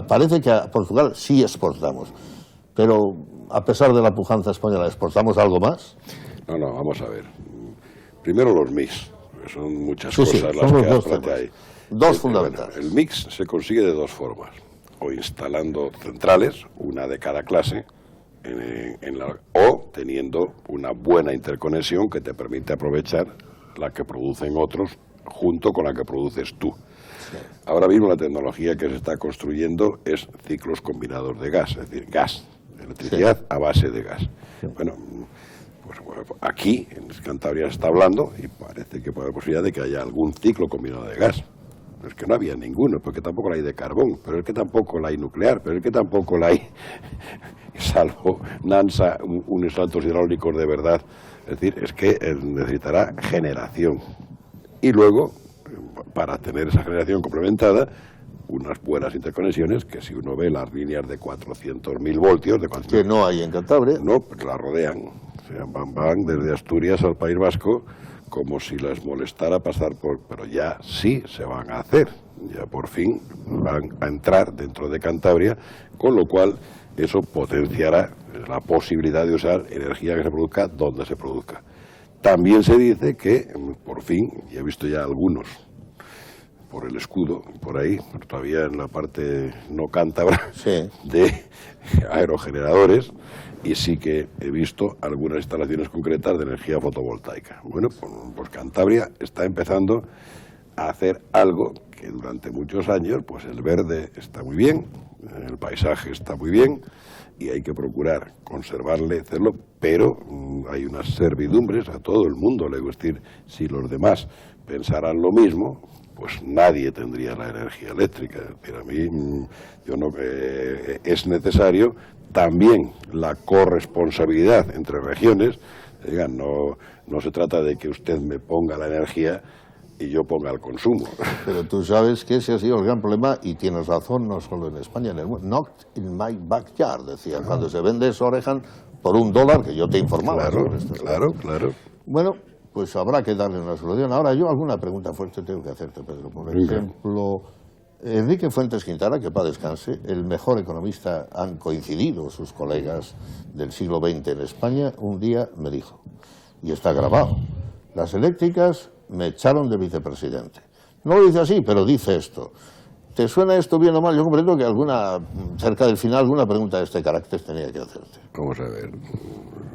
parece que a Portugal sí exportamos. Pero, a pesar de la pujanza española, ¿exportamos algo más? No, vamos a ver. Primero los mix. Son muchas cosas las que has planteado ahí. Dos fundamentales. El mix se consigue de dos formas. O instalando centrales, una de cada clase, o teniendo una buena interconexión que te permite aprovechar la que producen otros junto con la que produces tú. Sí. Ahora mismo la tecnología que se está construyendo es ciclos combinados de gas, es decir, gas, electricidad a base de gas. Sí. Bueno, pues aquí en Cantabria se está hablando y parece que puede haber posibilidad de que haya algún ciclo combinado de gas. Es que no había ninguno, porque tampoco la hay de carbón, pero es que tampoco la hay nuclear, pero es que tampoco la hay, salvo Nansa, unos saltos hidráulicos de verdad. Es decir, es que necesitará generación. Y luego, para tener esa generación complementada, unas buenas interconexiones, que si uno ve las líneas de 400.000 voltios... que no hay en Cantabria. No, pues la rodean. O sea, van desde Asturias al País Vasco, como si les molestara pasar por... Pero ya sí se van a hacer, ya por fin van a entrar dentro de Cantabria, con lo cual eso potenciará la posibilidad de usar energía que se produzca donde se produzca. También se dice que, por fin, y he visto ya algunos por el escudo, por ahí, pero todavía en la parte no cántabra, sí, de aerogeneradores, y sí que he visto algunas instalaciones concretas de energía fotovoltaica. Bueno, pues Cantabria está empezando a hacer algo que durante muchos años, pues el verde está muy bien, el paisaje está muy bien, y hay que procurar conservarle, hacerlo, pero hay unas servidumbres a todo el mundo. Le gusta decir, si los demás pensaran lo mismo, pues nadie tendría la energía eléctrica. Es decir, a mí es necesario también la corresponsabilidad entre regiones. Digan, no se trata de que usted me ponga la energía y yo ponga el consumo. Pero tú sabes que ese ha sido el gran problema, y tienes razón, no solo en España, en el mundo. Not in my backyard, decía, cuando se vende eso Orejan por $1, que yo te informaba. Claro. Bueno, pues habrá que darle una solución. Ahora, yo alguna pregunta fuerte tengo que hacerte, Pedro. Por ejemplo, Enrique Fuentes Quintana, que para descanse, el mejor economista, han coincidido sus colegas del siglo XX en España, un día me dijo, y está grabado, las eléctricas me echaron de vicepresidente. No lo dice así, pero dice esto. ¿Te suena esto bien o mal? Yo comprendo que cerca del final, alguna pregunta de este carácter tenía que hacerte. Vamos a ver.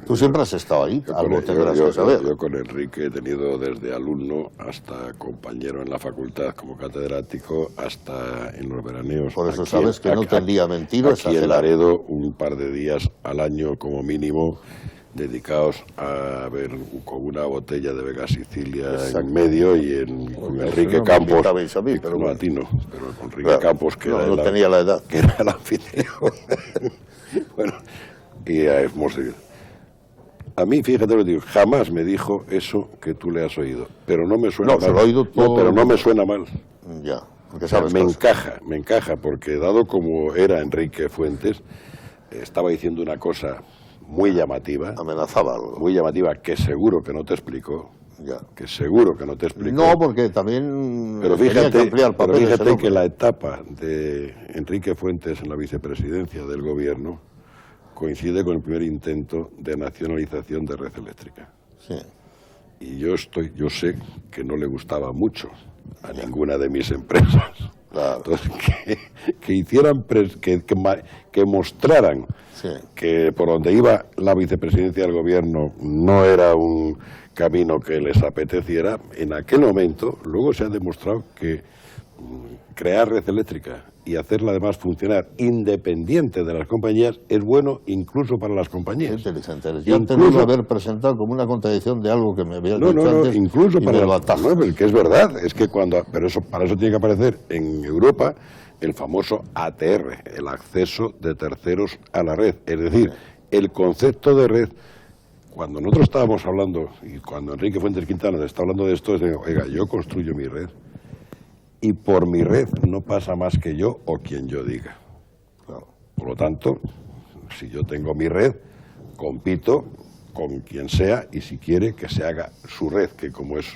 Tú siempre has estado ahí, algo tendrás que saber. Yo con Enrique he tenido desde alumno hasta compañero en la facultad como catedrático, hasta en los veraneos. Por eso sabes que no tendría mentir o exagerar. Aquí en Laredo, un par de días al año como mínimo, dedicados a ver con una botella de Vega Sicilia en medio, y con Enrique Campos, a mí, pero no a ti no, pero con Enrique Campos, que no tenía la edad, que era el anfitrión. Bueno, y hemos seguido. A mí, fíjate lo que digo, jamás me dijo eso que tú le has oído, pero no me suena mal. Se lo he oído todo. No, pero no me suena mal. Ya, porque sabes me encaja, porque dado como era Enrique Fuentes, estaba diciendo una cosa muy llamativa. Amenazaba algo. Muy llamativa, que seguro que no te explicó. Ya. que seguro que no te explicó. No, porque también pero tenía fíjate, que ampliar pero papeles. fíjate que la etapa de Enrique Fuentes en la vicepresidencia del gobierno coincide con el primer intento de nacionalización de Red Eléctrica. Sí. Y yo sé que no le gustaba mucho a ninguna de mis empresas. Claro. Entonces, que hicieran, que mostraran Sí. que por donde iba la vicepresidencia del gobierno no era un camino que les apeteciera, en aquel momento, luego se ha demostrado que crear red eléctrica y hacerla además funcionar independiente de las compañías es bueno incluso para las compañías. Inteligente. Ya te lo iba a haber presentado como una contradicción de algo que me había dicho antes. Incluso y para me lo atajas. no, que es verdad, es que pero eso para eso tiene que aparecer en Europa el famoso ATR, el acceso de terceros a la red, es decir, el concepto de red. Cuando nosotros estábamos hablando, y cuando Enrique Fuentes Quintana está hablando de esto, es de, oiga, yo construyo mi red, y por mi red no pasa más que yo o quien yo diga. Claro. Por lo tanto, si yo tengo mi red, compito con quien sea, y si quiere que se haga su red, que como es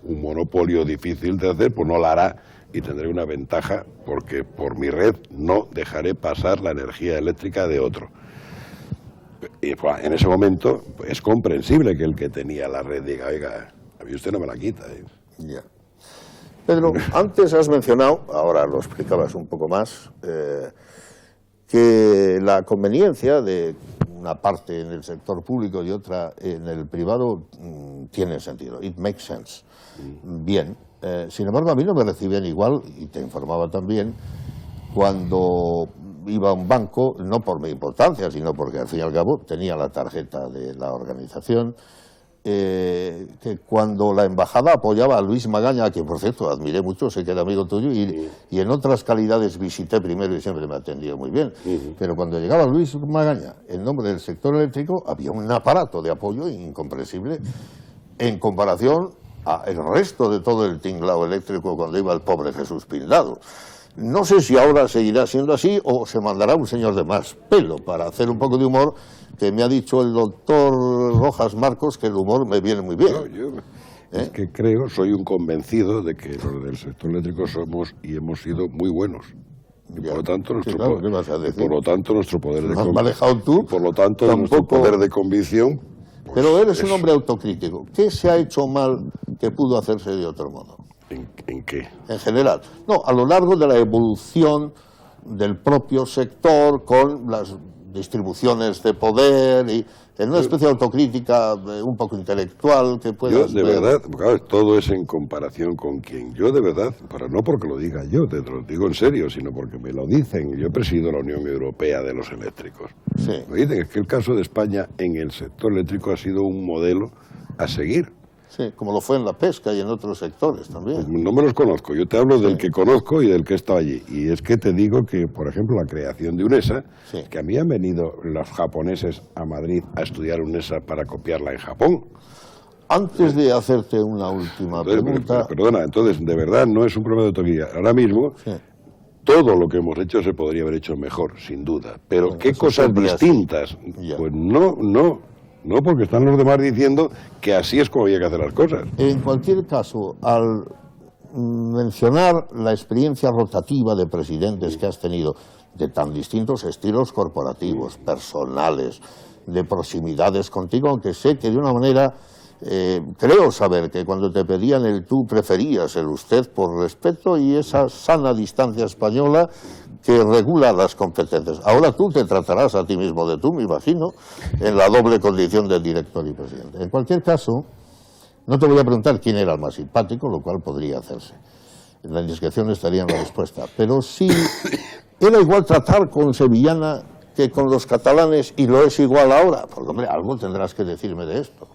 un monopolio difícil de hacer, pues no la hará y tendré una ventaja porque por mi red no dejaré pasar la energía eléctrica de otro. Y pues, en ese momento pues, es comprensible que el que tenía la red diga, oiga, a mí usted no me la quita. Ya. Pedro, antes has mencionado, ahora lo explicabas un poco más, que la conveniencia de una parte en el sector público y otra en el privado tiene sentido. It makes sense. Bien. Sin embargo, a mí no me recibían igual, y te informaba también, cuando iba a un banco, no por mi importancia, sino porque al fin y al cabo tenía la tarjeta de la organización, que cuando la embajada apoyaba a Luis Magaña, que por cierto admiré mucho, sé que era amigo tuyo, y en otras calidades visité primero y siempre me atendió muy bien, pero cuando llegaba Luis Magaña en nombre del sector eléctrico, había un aparato de apoyo incomprensible en comparación el resto de todo el tinglado eléctrico cuando iba el pobre Jesús Pindado. No sé si ahora seguirá siendo así o se mandará un señor de más pelo para hacer un poco de humor, que me ha dicho el doctor Rojas Marcos que el humor me viene muy bien. No, yo es que soy un convencido de que los del sector eléctrico somos y hemos sido muy buenos. Y por lo tanto, nuestro poder de convicción. Manejado tú, por lo tanto, tampoco... nuestro poder de convicción. Pues, pero eres un hombre autocrítico. ¿Qué se ha hecho mal que pudo hacerse de otro modo? ¿En qué? En general. No, a lo largo de la evolución del propio sector con las distribuciones de poder y en una especie de autocrítica un poco intelectual que puedas Yo, de ver. verdad, claro, todo es en comparación con quien. Yo, de verdad, no porque lo diga yo, te lo digo en serio, sino porque me lo dicen. Yo presido la Unión Europea de los Eléctricos. Sí. Me dicen es que el caso de España en el sector eléctrico ha sido un modelo a seguir. Sí, como lo fue en la pesca y en otros sectores también. No me los conozco, yo te hablo del que conozco y del que he estado allí. Y es que te digo que, por ejemplo, la creación de UNESA, que a mí han venido los japoneses a Madrid a estudiar UNESA para copiarla en Japón. Antes de hacerte una última pregunta... Perdona, entonces, de verdad, no es un problema de autoridad. Ahora mismo, todo lo que hemos hecho se podría haber hecho mejor, sin duda. Pero bueno, ¿qué cosas distintas? Pues no, porque están los demás diciendo que así es como había que hacer las cosas. En cualquier caso, al mencionar la experiencia rotativa de presidentes que has tenido, de tan distintos estilos corporativos, personales, de proximidades contigo, aunque sé que de una manera, creo saber que cuando te pedían el tú preferías el usted por respeto y esa sana distancia española que regula las competencias. Ahora tú te tratarás a ti mismo de tú, me imagino, en la doble condición de director y presidente. En cualquier caso, no te voy a preguntar quién era el más simpático, lo cual podría hacerse. En la indiscreción estaría en la respuesta. Pero sí, era igual tratar con Sevillana que con los catalanes y lo es igual ahora. Porque, hombre, algo tendrás que decirme de esto.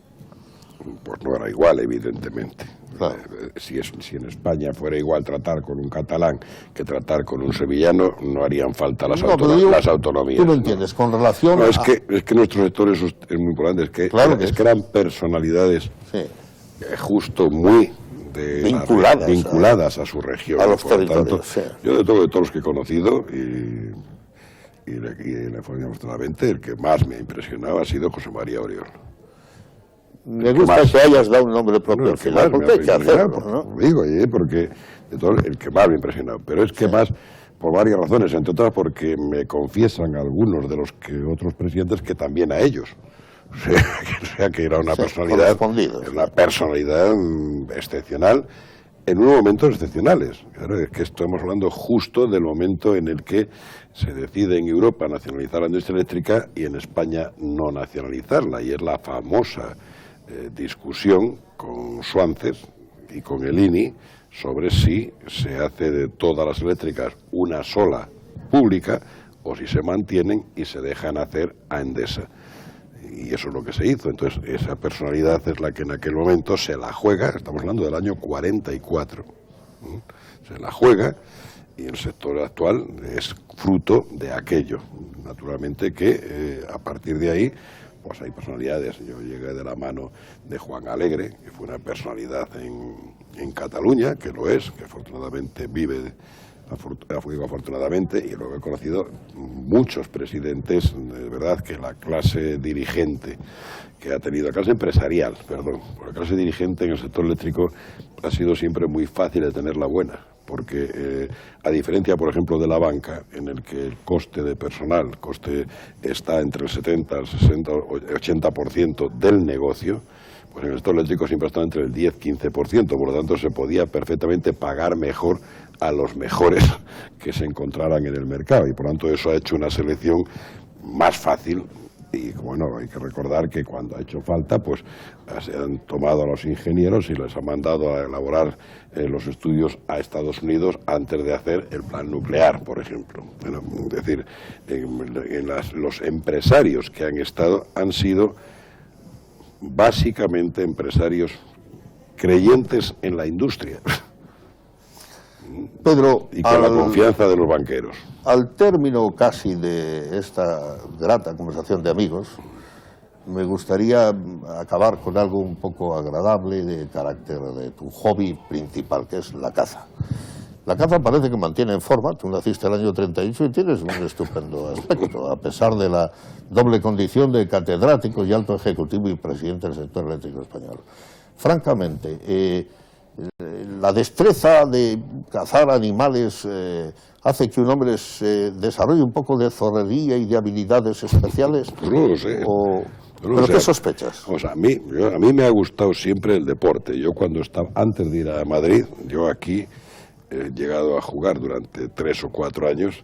Pues no era igual, evidentemente. Claro. Si en España fuera igual tratar con un catalán que tratar con un sevillano, no harían falta las autonomías. Tú lo entiendes, con relación es que nuestro sector es muy importante, es que eran personalidades justo muy vinculadas a su región. A los territorios. Yo de todos los que he conocido, y afortunadamente el que más me ha impresionado ha sido José María Oriol. Me gusta que hayas dado un nombre propio Bueno, al final, porque hay que hacerlo, ¿no? Digo, porque de todo, el que más me ha impresionado. Pero es que más, por varias razones, entre otras porque me confiesan algunos de los que otros presidentes que también a ellos. O sea que era una personalidad excepcional en unos momentos excepcionales. Claro, es que estamos hablando justo del momento en el que se decide en Europa nacionalizar la industria eléctrica y en España no nacionalizarla, y es la famosa discusión con Suances y con el INI sobre si se hace de todas las eléctricas una sola pública o si se mantienen y se dejan hacer a Endesa. Y eso es lo que se hizo. Entonces esa personalidad es la que en aquel momento se la juega, estamos hablando del año 44, se la juega, y el sector actual es fruto de aquello. Naturalmente que a partir de ahí pues hay personalidades. Yo llegué de la mano de Juan Alegre, que fue una personalidad en Cataluña, que lo es, que afortunadamente vive, afortunadamente, y luego he conocido muchos presidentes, de verdad, que la clase dirigente que ha tenido, la clase empresarial, perdón, la clase dirigente en el sector eléctrico ha sido siempre muy fácil de tenerla buena, porque a diferencia, por ejemplo, de la banca, en el que el coste de personal, está entre el 70, el 60 o 80% del negocio, pues en el sector eléctrico siempre está entre el 10-15%, por lo tanto se podía perfectamente pagar mejor a los mejores que se encontraran en el mercado, y por lo tanto eso ha hecho una selección más fácil. Y bueno, hay que recordar que cuando ha hecho falta, pues se han tomado a los ingenieros y les han mandado a elaborar los estudios a Estados Unidos antes de hacer el plan nuclear, por ejemplo. Bueno, es decir, los empresarios que han estado han sido básicamente empresarios creyentes en la industria. Pedro, y con la confianza de los banqueros. Al término casi de esta grata conversación de amigos, me gustaría acabar con algo un poco agradable de carácter de tu hobby principal, que es la caza. La caza parece que mantiene en forma. Tú naciste el año 38 y tienes un estupendo aspecto, a pesar de la doble condición de catedrático y alto ejecutivo y presidente del sector eléctrico español. Francamente, la destreza de cazar animales hace que un hombre se desarrolle un poco de zorrería y de habilidades especiales. Pues no lo sé. ¿Pero qué sospechas? O sea, a mí me ha gustado siempre el deporte. Yo cuando estaba, antes de ir a Madrid, yo aquí he llegado a jugar durante 3 o 4 años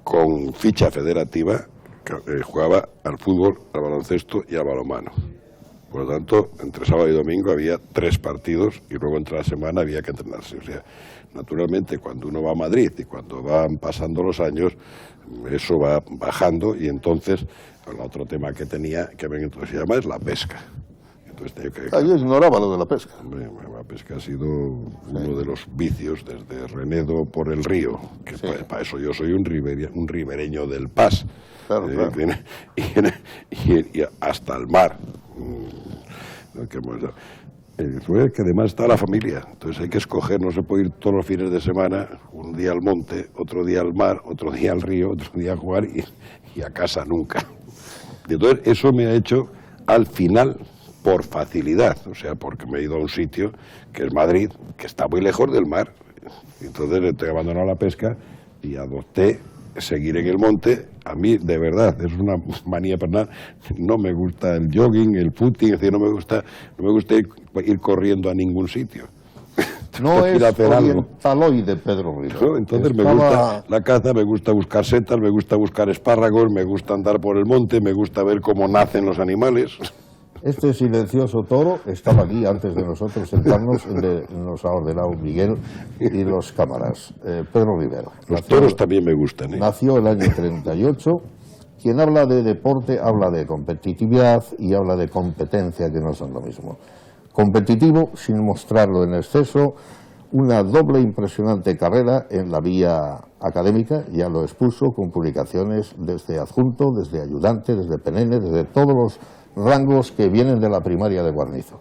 con ficha federativa, jugaba al fútbol, al baloncesto y al balonmano. Por lo tanto, entre sábado y domingo había 3 partidos y luego entre la semana había que entrenarse. O sea, naturalmente, cuando uno va a Madrid y cuando van pasando los años, eso va bajando, y entonces el otro tema que tenía, que me entusiasma, es la pesca. Entonces, yo ignoraba lo de la pesca. La pesca ha sido uno de los vicios desde Renedo por el río, que para eso yo soy un ribereño del Pas. Claro, claro. Y hasta el mar. Que además está la familia, entonces hay que escoger, no se puede ir todos los fines de semana, un día al monte, otro día al mar, otro día al río, otro día a jugar y a casa nunca. Y entonces eso me ha hecho al final por facilidad, o sea, porque me he ido a un sitio que es Madrid, que está muy lejos del mar, entonces he abandonado la pesca y adopté seguir en el monte. A mí, de verdad, es una manía personal, no me gusta el jogging, el footing, es decir, no me gusta ir corriendo a ningún sitio. No es orientaloide, Pedro Rivero. ¿No? Entonces me gusta la caza, me gusta buscar setas, me gusta buscar espárragos, me gusta andar por el monte, me gusta ver cómo nacen los animales. Este silencioso toro estaba aquí antes de nosotros sentarnos, nos ha ordenado Miguel y los cámaras. Pedro Rivero. Los toros también me gustan. Nació el año 38. Quien habla de deporte habla de competitividad y habla de competencia, que no son lo mismo. Competitivo sin mostrarlo en exceso, una doble impresionante carrera en la vía académica, ya lo expuso con publicaciones desde adjunto, desde ayudante, desde penene, desde todos los rangos que vienen de la primaria de Guarnizo.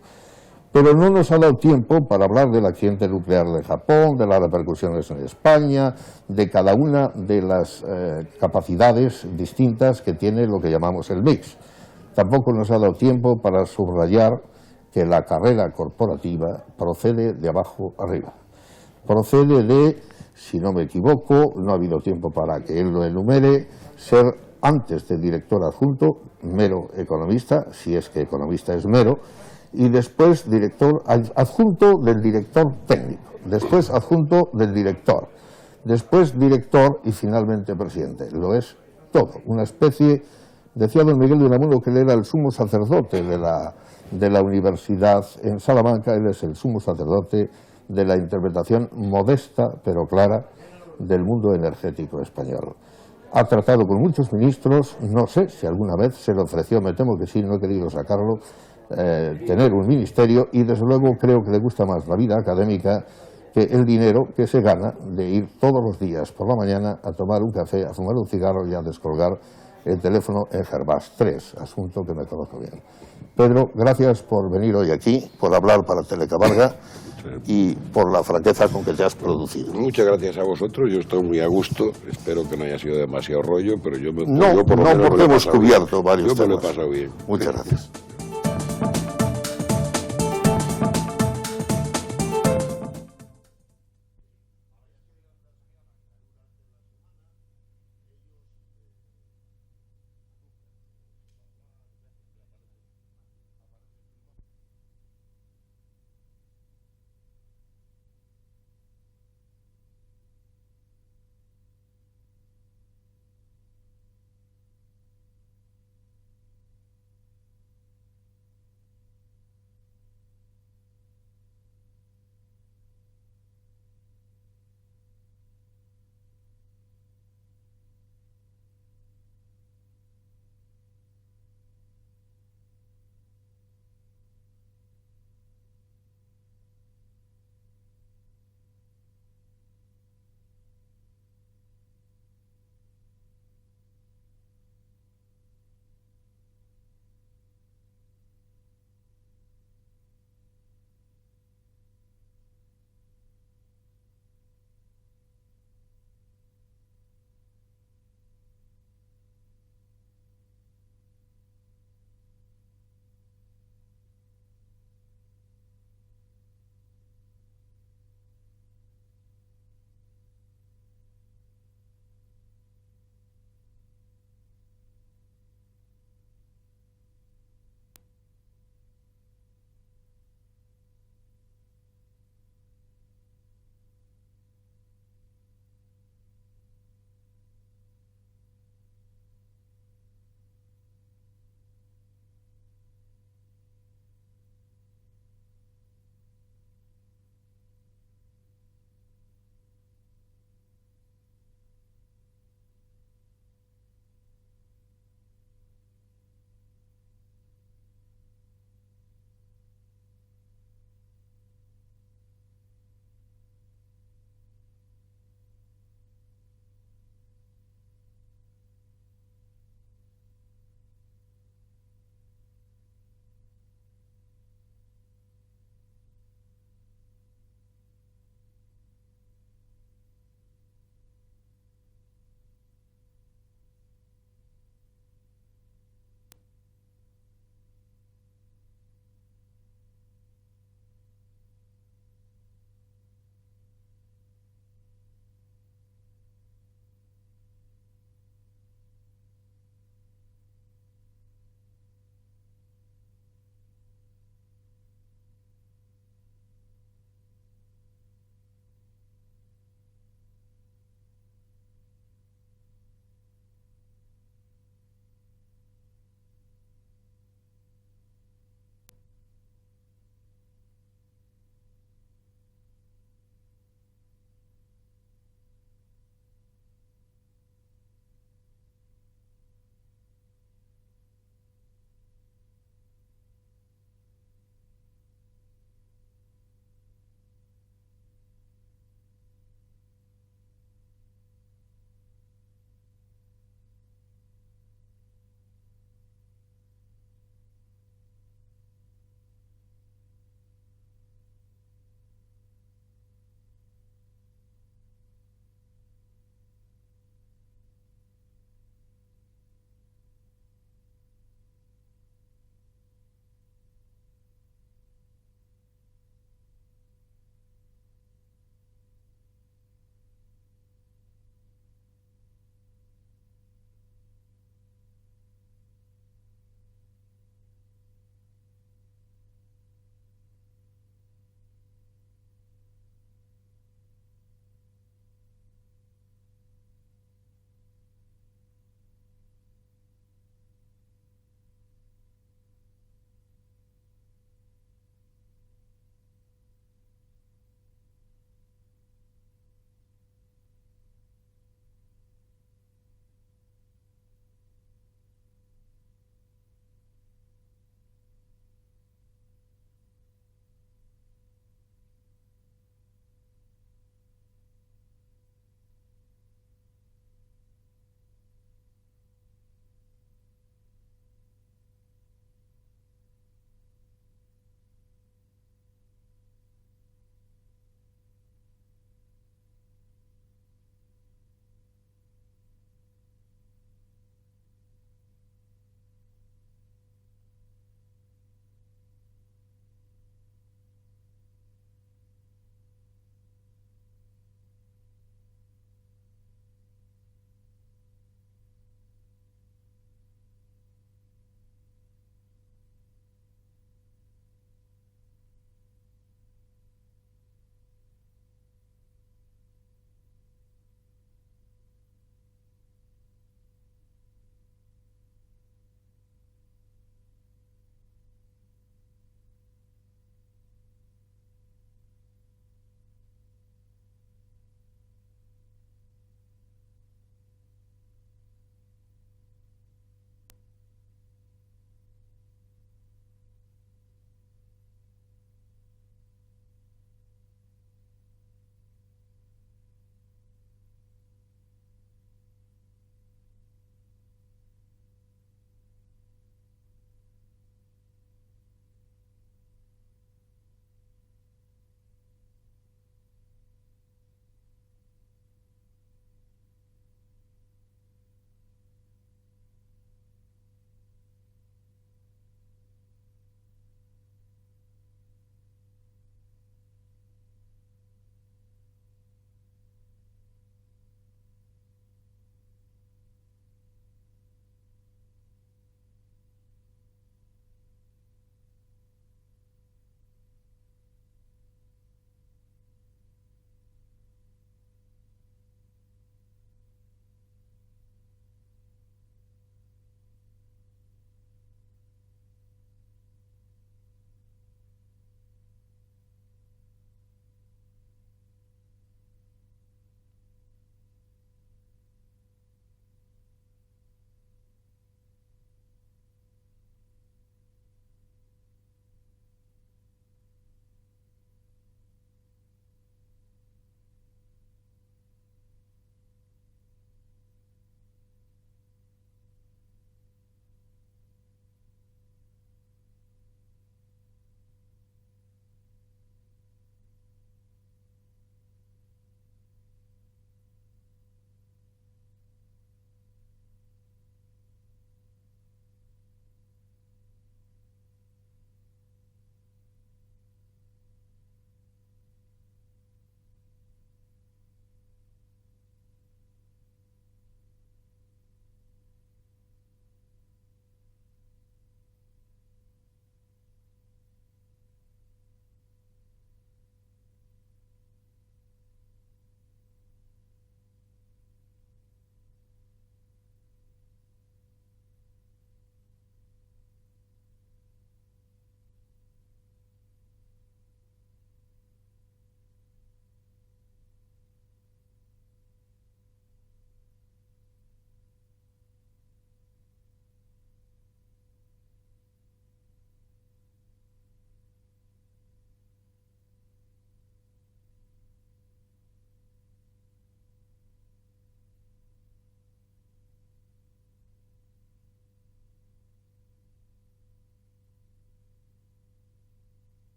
Pero no nos ha dado tiempo para hablar del accidente nuclear de Japón, de las repercusiones en España, de cada una de las capacidades distintas que tiene lo que llamamos el mix. tampoco nos ha dado tiempo para subrayar que la carrera corporativa procede de abajo arriba. Procede de, si no me equivoco, no ha habido tiempo para que él lo enumere, ser antes de director adjunto, mero economista, si es que economista es mero, y después director adjunto del director técnico, después adjunto del director, después director y finalmente presidente. Lo es todo, una especie, decía don Miguel de Unamuno que él era el sumo sacerdote de la universidad en Salamanca, él es el sumo sacerdote de la interpretación modesta pero clara del mundo energético español. Ha tratado con muchos ministros, no sé si alguna vez se le ofreció, me temo que sí, no he querido sacarlo, tener un ministerio, y desde luego creo que le gusta más la vida académica que el dinero que se gana de ir todos los días por la mañana a tomar un café, a fumar un cigarro y a descolgar el teléfono en Gervás 3, asunto que me conozco bien. Pedro, gracias por venir hoy aquí, por hablar para Telecamarga y por la franqueza con que te has producido. Muchas gracias a vosotros, yo estoy muy a gusto, espero que no haya sido demasiado rollo, pero yo por lo no, menos porque hemos cubierto varios temas. Yo me lo he temas. pasado bien. Muchas gracias.